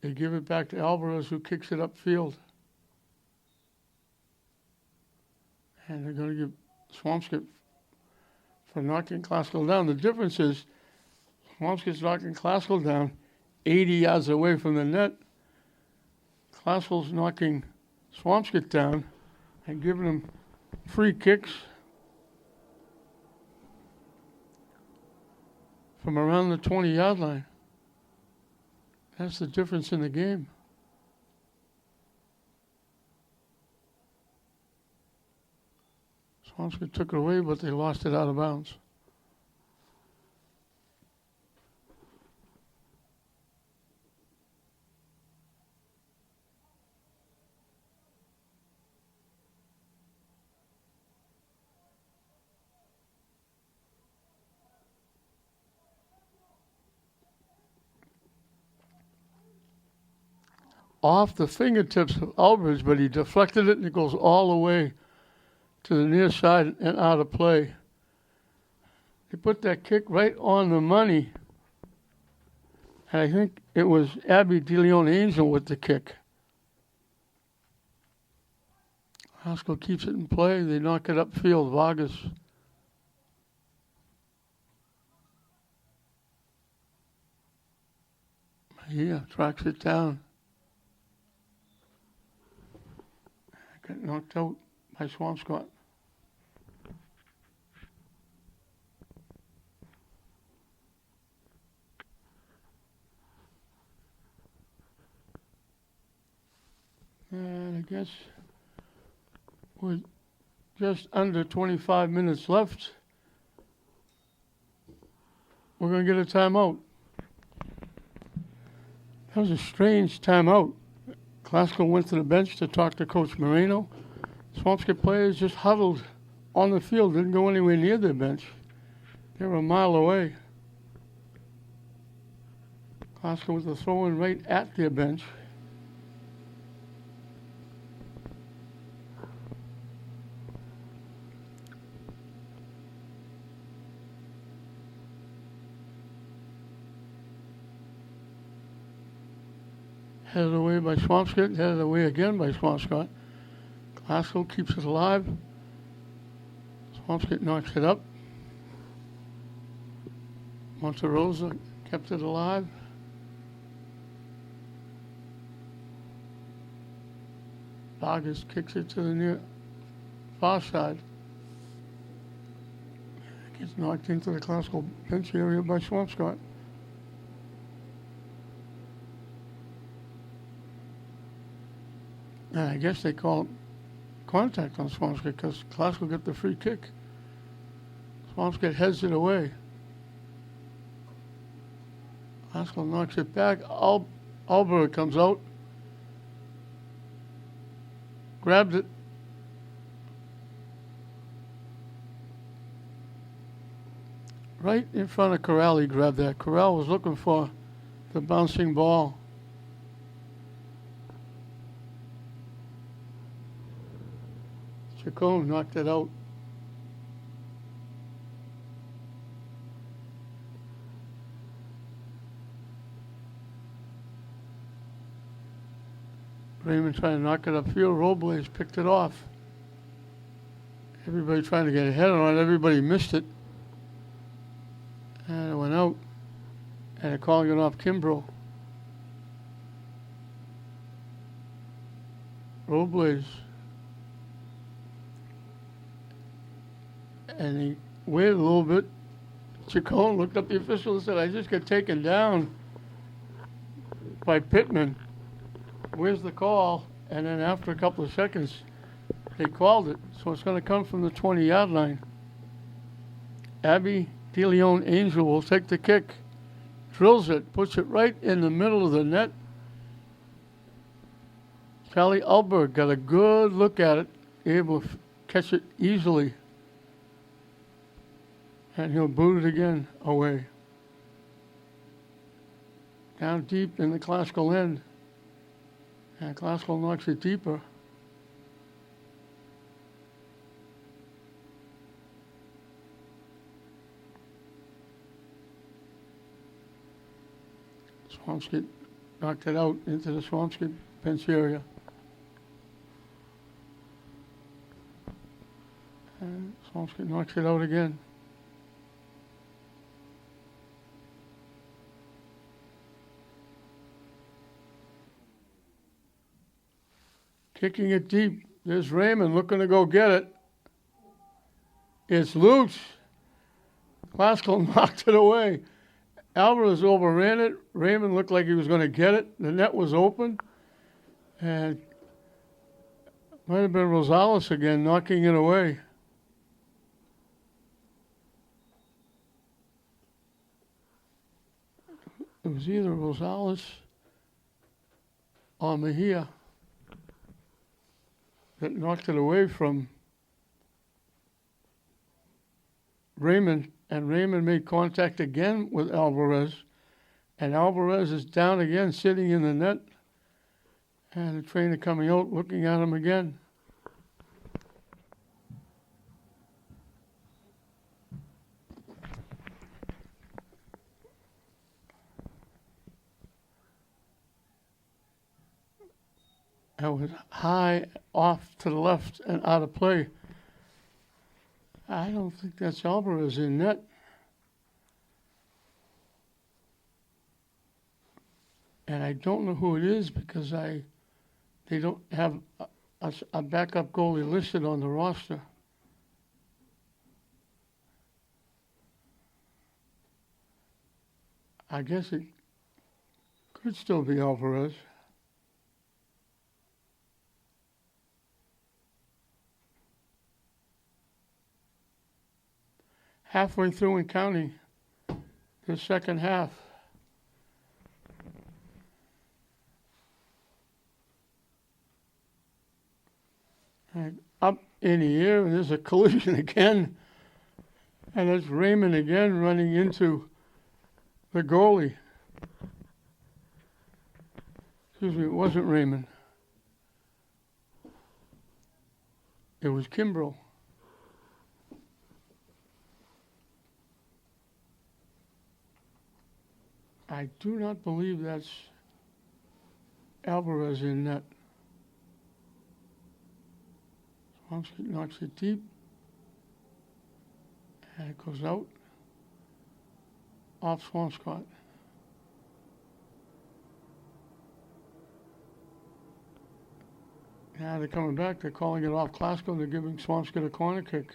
They give it back to Alvarez, who kicks it upfield. And they're going to give Swampscott for knocking Glasgow down. The difference is Swampscott's knocking Glasgow down 80 yards away from the net. Glasgow's knocking Swampscott down and giving them free kicks from around the 20-yard line. That's the difference in the game. Swampscott took it away, but they lost it out of bounds. Off the fingertips of Alvarez, but he deflected it and it goes all the way to the near side and out of play. He put that kick right on the money. And I think it was Abby DeLeon Angel with the kick. Glasgow keeps it in play. They knock it upfield. Vargas. Yeah, tracks it down. Got knocked out by Swampscott. And I guess with just under 25 minutes left, we're going to get a timeout. That was a strange timeout. Glasgow went to the bench to talk to Coach Moreno. Swampscott players just huddled on the field, didn't go anywhere near their bench. They were a mile away. Glasgow with the throw-in right at their bench. Headed away by Swampscott, headed away again by Swampscott. Glasgow keeps it alive. Swampscott knocks it up. Monterosa kept it alive. Vargas kicks it to the near far side. Gets knocked into the classical bench area by Swampscott. And I guess they call contact on Swampscott because classical got the free kick. Swampscott heads it away. Classical knocks it back. Alberg comes out. Grabs it. Right in front of Corral, he grabbed that. Corral was looking for the bouncing ball. Chacon knocked it out. Raymond trying to knock it upfield. Robles picked it off. Everybody trying to get ahead on it. Everybody missed it. And it went out. And they're calling it off Kimbrough. Robles. And he waited a little bit. Chacon looked up the official and said, I just got taken down by Pittman. Where's the call? And then after a couple of seconds, they called it. So it's going to come from the 20-yard line. Abby DeLeon Angel will take the kick. Drills it. Puts it right in the middle of the net. Charlie Alberg got a good look at it. Able to catch it easily. And he'll boot it again away. Down deep in the classical end. And classical knocks it deeper. Swampscott knocked it out into the Swampscott bench area. And Swampscott knocks it out again. Kicking it deep. There's Raymond looking to go get it. It's loose. Classical knocked it away. Alvarez overran it. Raymond looked like he was going to get it. The net was open. And might have been Rosales again knocking it away. It was either Rosales or Mejia that knocked it away from Raymond, and Raymond made contact again with Alvarez, and Alvarez is down again, sitting in the net, and the trainer coming out, looking at him again. That was high off to the left and out of play. I don't think that's Alvarez in net. And I don't know who it is because they don't have a backup goalie listed on the roster. I guess it could still be Alvarez. Halfway through and counting the second half. And up in the air, and there's a collision again. And it's Raymond again running into the goalie. Excuse me, it wasn't Raymond. It was Kimbrough. I do not believe that's Alvarez in net. Swampscott knocks it deep. And it goes out. Off Swampscott. Now they're coming back. They're calling it off Glasgow. They're giving Swampscott a corner kick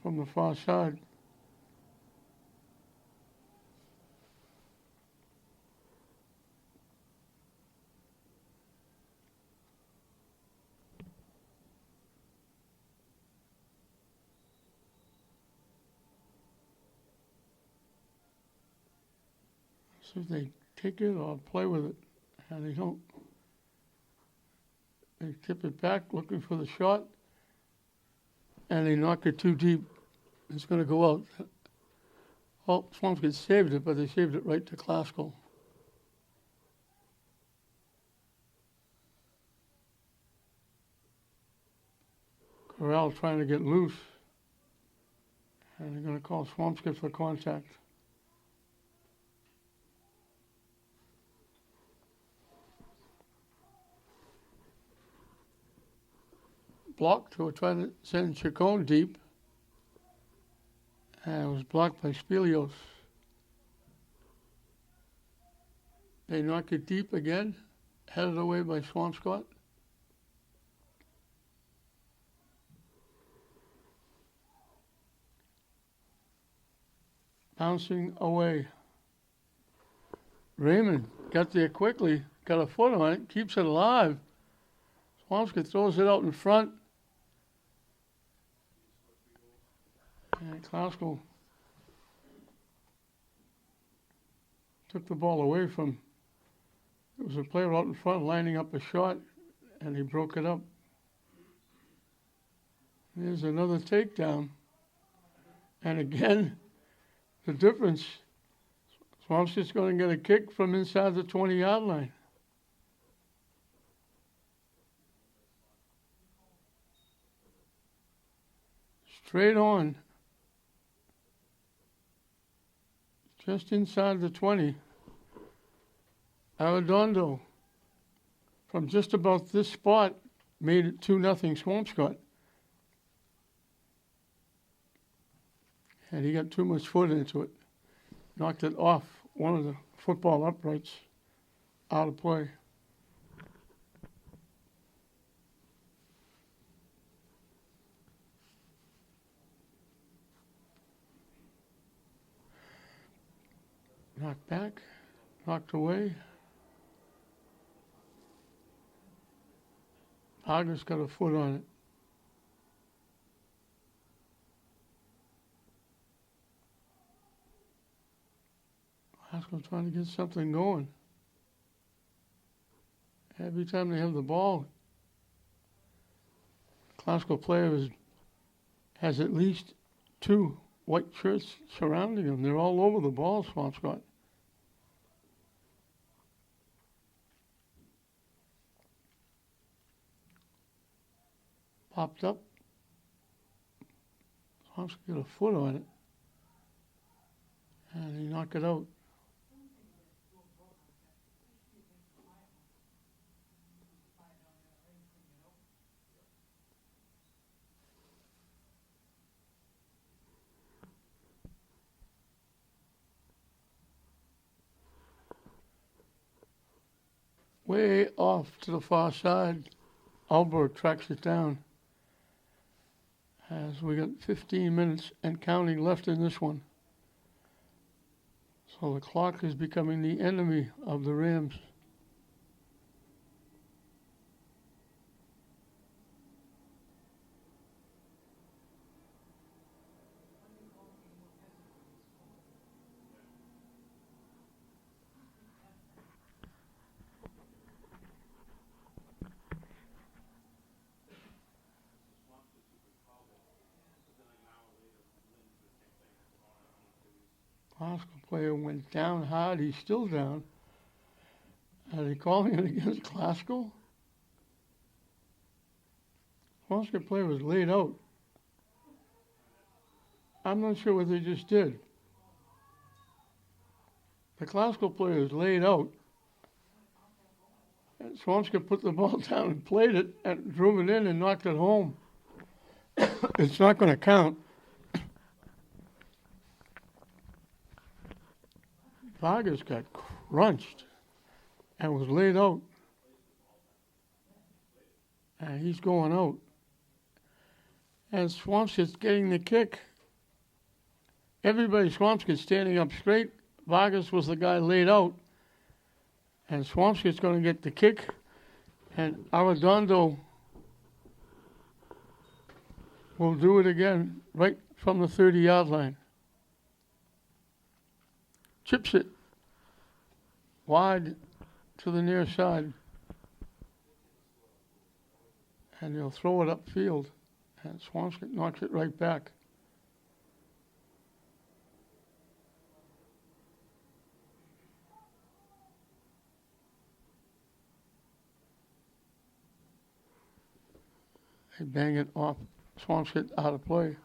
from the far side. See if they take it or play with it. And they don't. They tip it back looking for the shot. And they knock it too deep. It's going to go out. Oh, Swampscott saved it, but they saved it right to Glasgow. Corral trying to get loose. And they're going to call Swampscott for contact. Blocked, who were trying to send Chacon deep. And it was blocked by Spelios. They knock it deep again, headed away by Swampscott. Bouncing away. Raymond got there quickly, got a foot on it, keeps it alive. Swampscott throws it out in front. And Glasgow took the ball away from, it was a player out in front lining up a shot, and he broke it up. There's another takedown. And again, the difference, Swampscott's going to get a kick from inside the 20-yard line. Straight on. Just inside the 20. Arredondo, from just about this spot, made it 2-0 Swampscott. And he got too much foot into it. Knocked it off one of the football uprights, out of play. Knocked back, knocked away. Harger's got a foot on it. Glasgow trying to get something going. Every time they have the ball, Glasgow player has at least 2 white shirts surrounding them. They're all over the ball, Swampscott. Popped up. Swampscott got a foot on it. And he knocked it out. Way off to the far side, Alberg tracks it down. As we got 15 minutes and counting left in this one. So the clock is becoming the enemy of the Rams. Glasgow player went down hard. He's still down. Are they calling it against Glasgow? Swampscott player was laid out. I'm not sure what they just did. The Glasgow player is laid out. And Swampscott put the ball down and played it and drew it in and knocked it home. It's not going to count. Vargas got crunched and was laid out. And he's going out. And Swampscott's getting the kick. Everybody, Swampscott's standing up straight. Vargas was the guy laid out. And Swampscott's going to get the kick. And Arredondo will do it again right from the 30-yard line. Chips it wide to the near side. And he'll throw it upfield. And Swampscott knocks it right back. They bang it off. Swampscott out of play.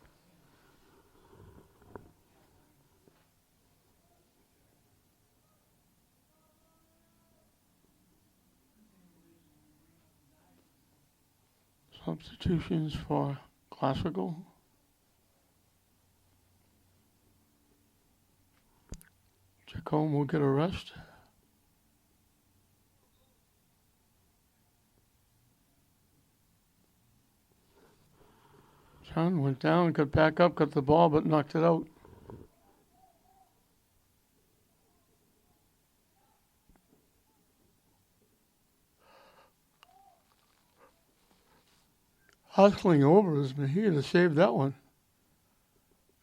Substitutions for Classical. Jacome will get a rest. John went down, got back up, got the ball, but knocked it out. Hustling over is Mejia to save that one.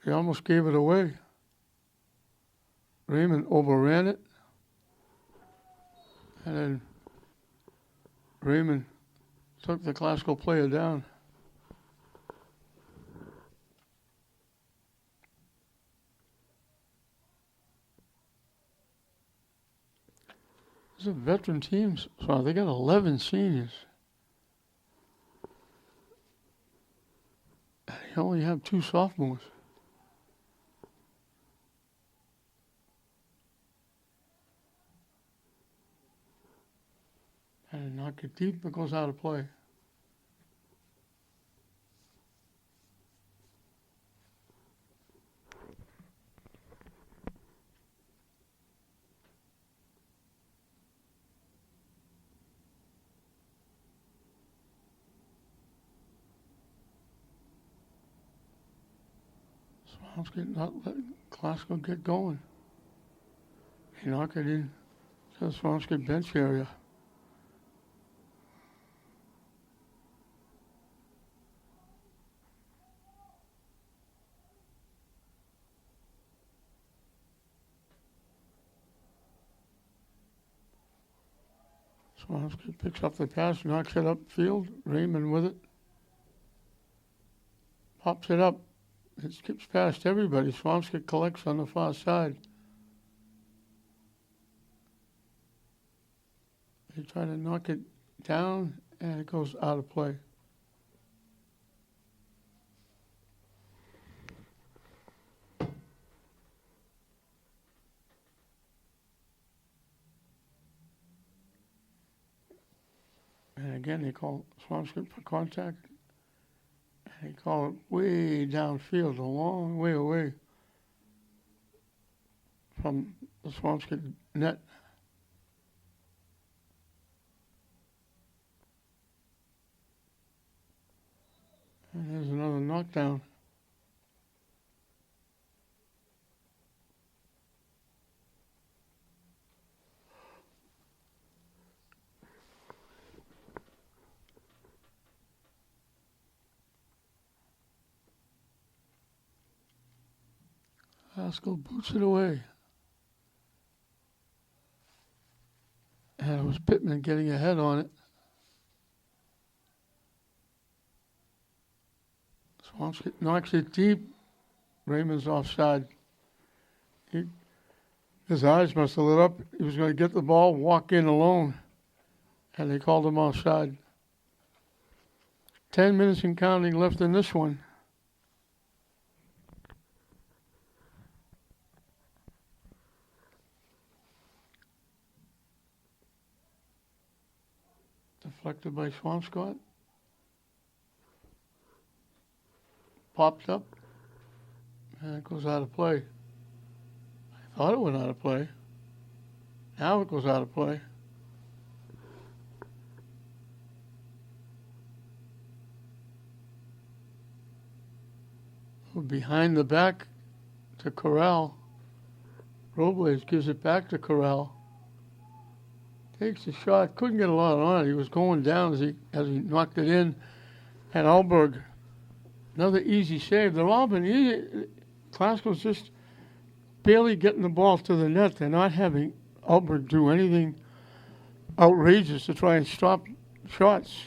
He almost gave it away. Raymond overran it. And then Raymond took the Classical player down. These are veteran teams. So they got 11 seniors. And they only have 2 sophomores. And knock it deep, it goes out of play. Swampscott not letting Classical get going. They knock it in to the Swampscott bench area. Swampscott picks up the pass, knocks it upfield. Raymond with it. Pops it up. It skips past everybody. Swampscott collects on the far side. They try to knock it down, and it goes out of play. And again, they call Swampscott for contact. And they call it way downfield, a long way away from the Swampscott net. And there's another knockdown. Haskell boots it away. And it was Pittman getting ahead on it. Swampscott knocks it deep. Raymond's offside. His eyes must have lit up. He was going to get the ball, walk in alone. And they called him offside. 10 minutes and counting left in this one. Deflected by Swampscott. Popped up. And it goes out of play. I thought it went out of play. Now it goes out of play. Behind the back to Corral. Robles gives it back to Corral. Takes the shot. Couldn't get a lot on it. He was going down as he knocked it in. And Alberg, another easy save. They're all been easy. Glasgow's just barely getting the ball to the net. They're not having Alberg do anything outrageous to try and stop shots.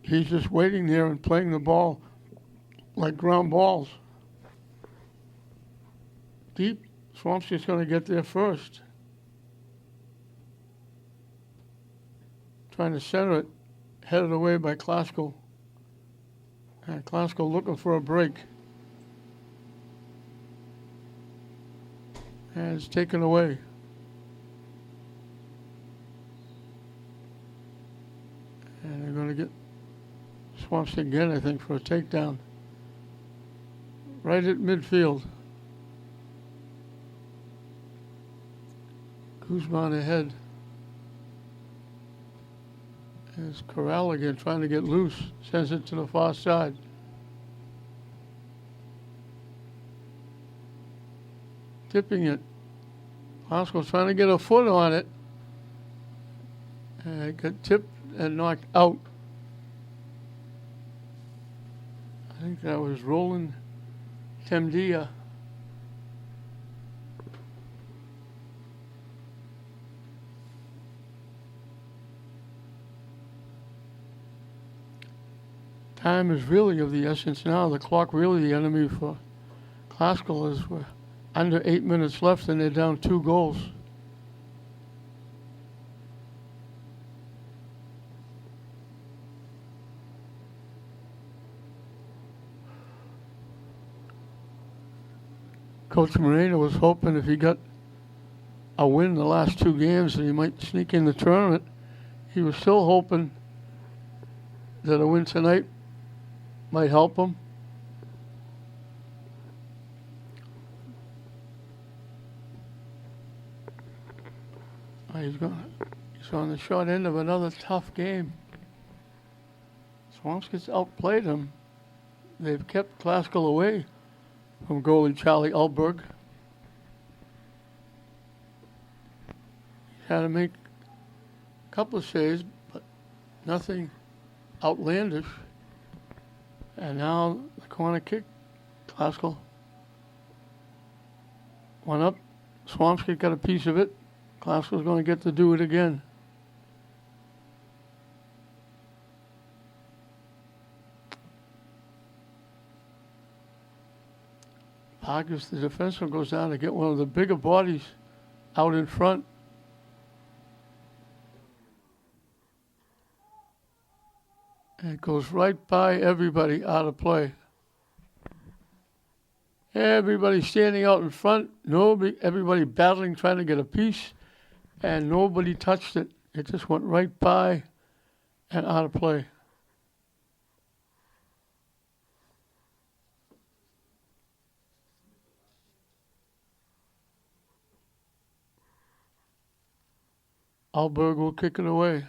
He's just waiting there and playing the ball like ground balls. Deep. Swampscott's going to get there first. Trying to center it. Headed away by Glasgow. And Glasgow looking for a break. And it's taken away. And they're going to get Swampscott again, I think, for a takedown. Right at midfield. Guzman ahead. There's Corral again trying to get loose. Sends it to the far side. Tipping it. Glasgow's trying to get a foot on it. And it got tipped and knocked out. I think that was Roland Temdia. Time is really of the essence now. The clock really the enemy for Glasgow as we're under 8 minutes left and they're down 2 goals. Coach Moreno was hoping if he got a win the last 2 games that he might sneak in the tournament. He was still hoping that a win tonight might help him. He's on the short end of another tough game. Swampscott's outplayed him. They've kept Glasgow away from goalie Charlie Alberg. He had to make a couple of saves, but nothing outlandish. And now the corner kick, Glasgow. One up. Swampscott got a piece of it. Glasgow's going to get to do it again. Vargas, the defenseman, goes down to get one of the bigger bodies out in front. And it goes right by everybody out of play. Everybody standing out in front. Everybody battling, trying to get a piece. And nobody touched it. It just went right by and out of play. Alberg will kick it away.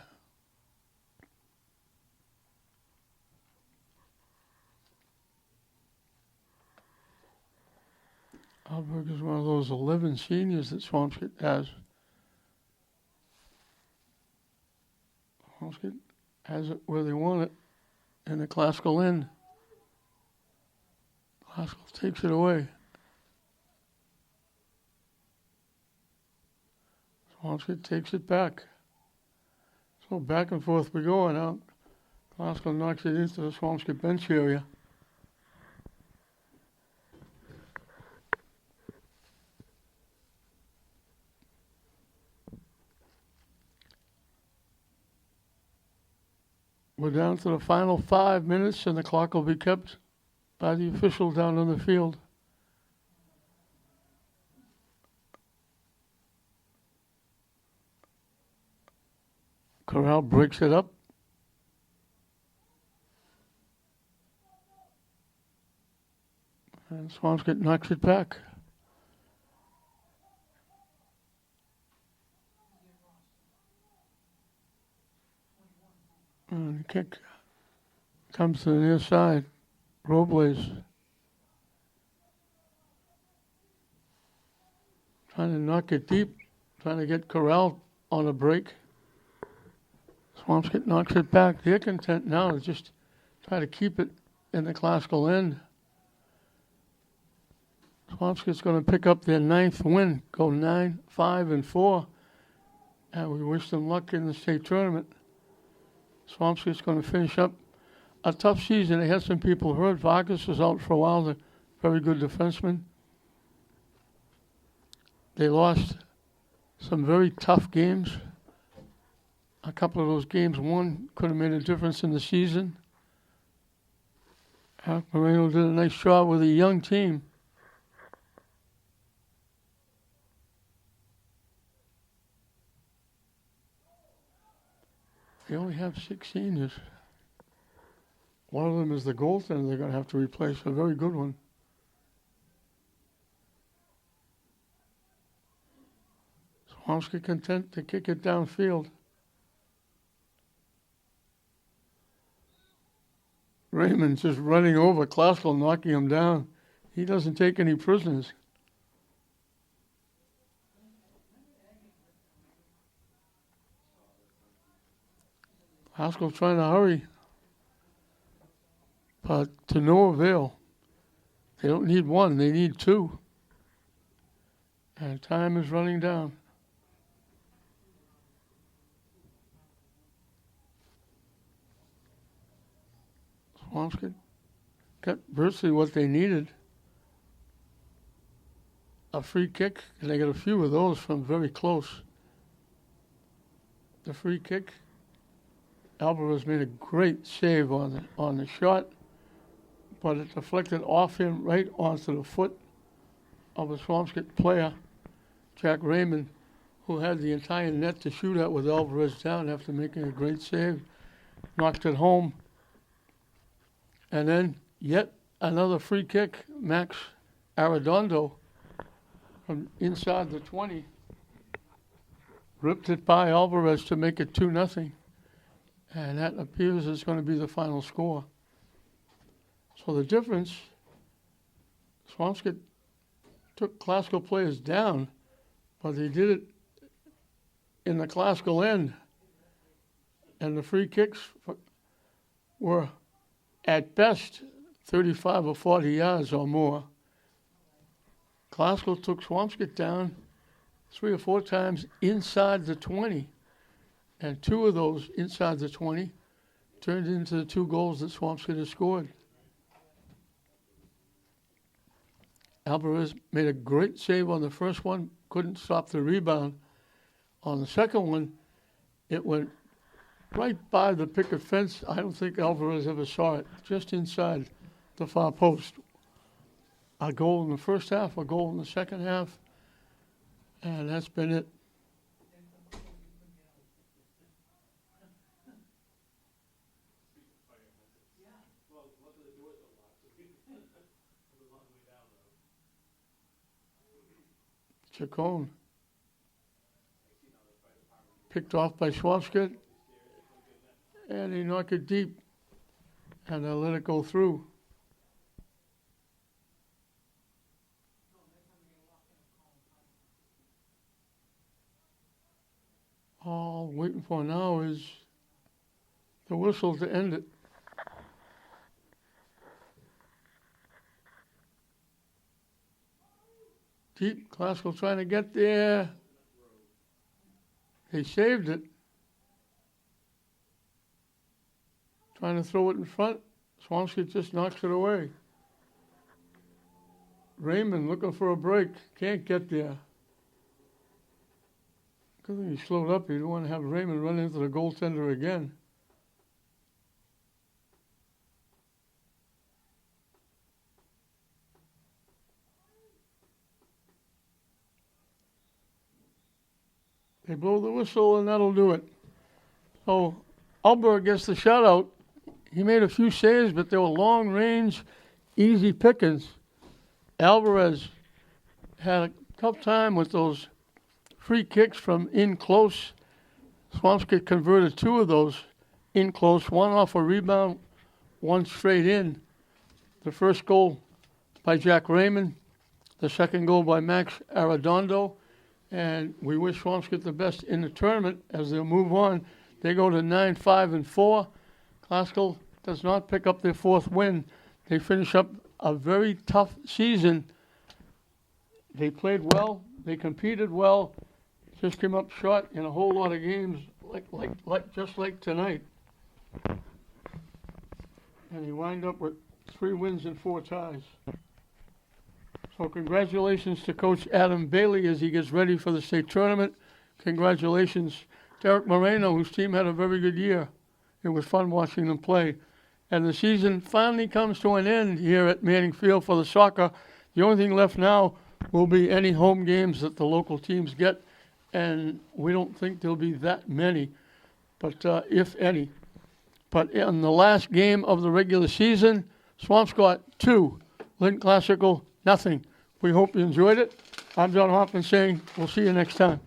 Alberg is one of those 11 seniors that Swampscott has. Swampscott has it where they want it in the Glasgow end. Glasgow takes it away. Swampscott takes it back. So back and forth we go, and out. Glasgow knocks it into the Swampscott bench area. We're down to the final 5 minutes, and the clock will be kept by the official down on the field. Corral breaks it up. And Swampscott knocks it back. And the kick comes to the near side. Robles Trying to knock it deep, trying to get Corral on a break. Swampscott knocks it back. They're content now to just try to keep it in the classical end. Swampscott's going to pick up their 9th win, go 9-5-4, and we wish them luck in the state tournament. Swampscott's going to finish up a tough season. They had some people hurt. Vargas was out for a while, the very good defenseman. They lost some very tough games. A couple of those games won could have made a difference in the season. Alec Moreno did a nice job with a young team. They only have 6 seniors. One of them is the goaltender they're going to have to replace, a very good one. Swampscott content to kick it downfield. Raymond just running over Klaskell, knocking him down. He doesn't take any prisoners. Klaskell trying to hurry, but to no avail. They don't need 1, they need 2. And time is running down. Swampscott got virtually what they needed. A free kick, and they got a few of those from very close. The free kick, Alvarez made a great save on the shot, but it deflected off him right onto the foot of a Swampscott player, Jack Raymond, who had the entire net to shoot at with Alvarez down after making a great save. Knocked it home. And then yet another free kick, Max Arredondo from inside the 20. Ripped it by Alvarez to make it 2-0. And that appears is going to be the final score. So the difference, Swampscott took classical players down, but they did it in the classical end. And the free kicks were at best 35 or 40 yards or more. Klaskell took Swampscott down 3 or 4 times inside the 20. And 2 of those inside the 20 turned into the 2 goals that Swampscott has scored. Alvarez made a great save on the first one, couldn't stop the rebound. On the second one, it went right by the picket fence. I don't think Alvarez ever saw it, just inside the far post. A goal in the first half, a goal in the second half, and that's been it. Chacon picked off by Swampscott, and they knock it deep, and they'll let it go through. All I'm waiting for now is the whistle to end it. Deep, Klaskell trying to get there. They saved it. Trying to throw it in front. Swampscott just knocks it away. Raymond looking for a break. Can't get there. Good thing he slowed up. He didn't want to have Raymond run into the goaltender again. They blow the whistle, and that'll do it. So Alberg gets the shutout. He made a few saves, but they were long range, easy pickings. Alvarez had a tough time with those free kicks from in close. Swampscott converted 2 of those in close, 1 off a rebound, 1 straight in. The first goal by Jack Raymond, the second goal by Max Arredondo, And we wish Swampscott the best in the tournament as they'll move on. They go to 9-5-4. Classical does not pick up their fourth win. They finish up a very tough season. They played well. They competed well. Just came up short in a whole lot of games, just like tonight. And he wind up with 3 wins and 4 ties. So congratulations to Coach Adam Bailey as he gets ready for the state tournament. Congratulations to Eric Moreno, whose team had a very good year. It was fun watching them play. And the season finally comes to an end here at Manning Field for the soccer. The only thing left now will be any home games that the local teams get. And we don't think there'll be that many, but if any. But in the last game of the regular season, Swampscott 2, Lincoln Classical nothing. We hope you enjoyed it. I'm John Hoffman saying we'll see you next time.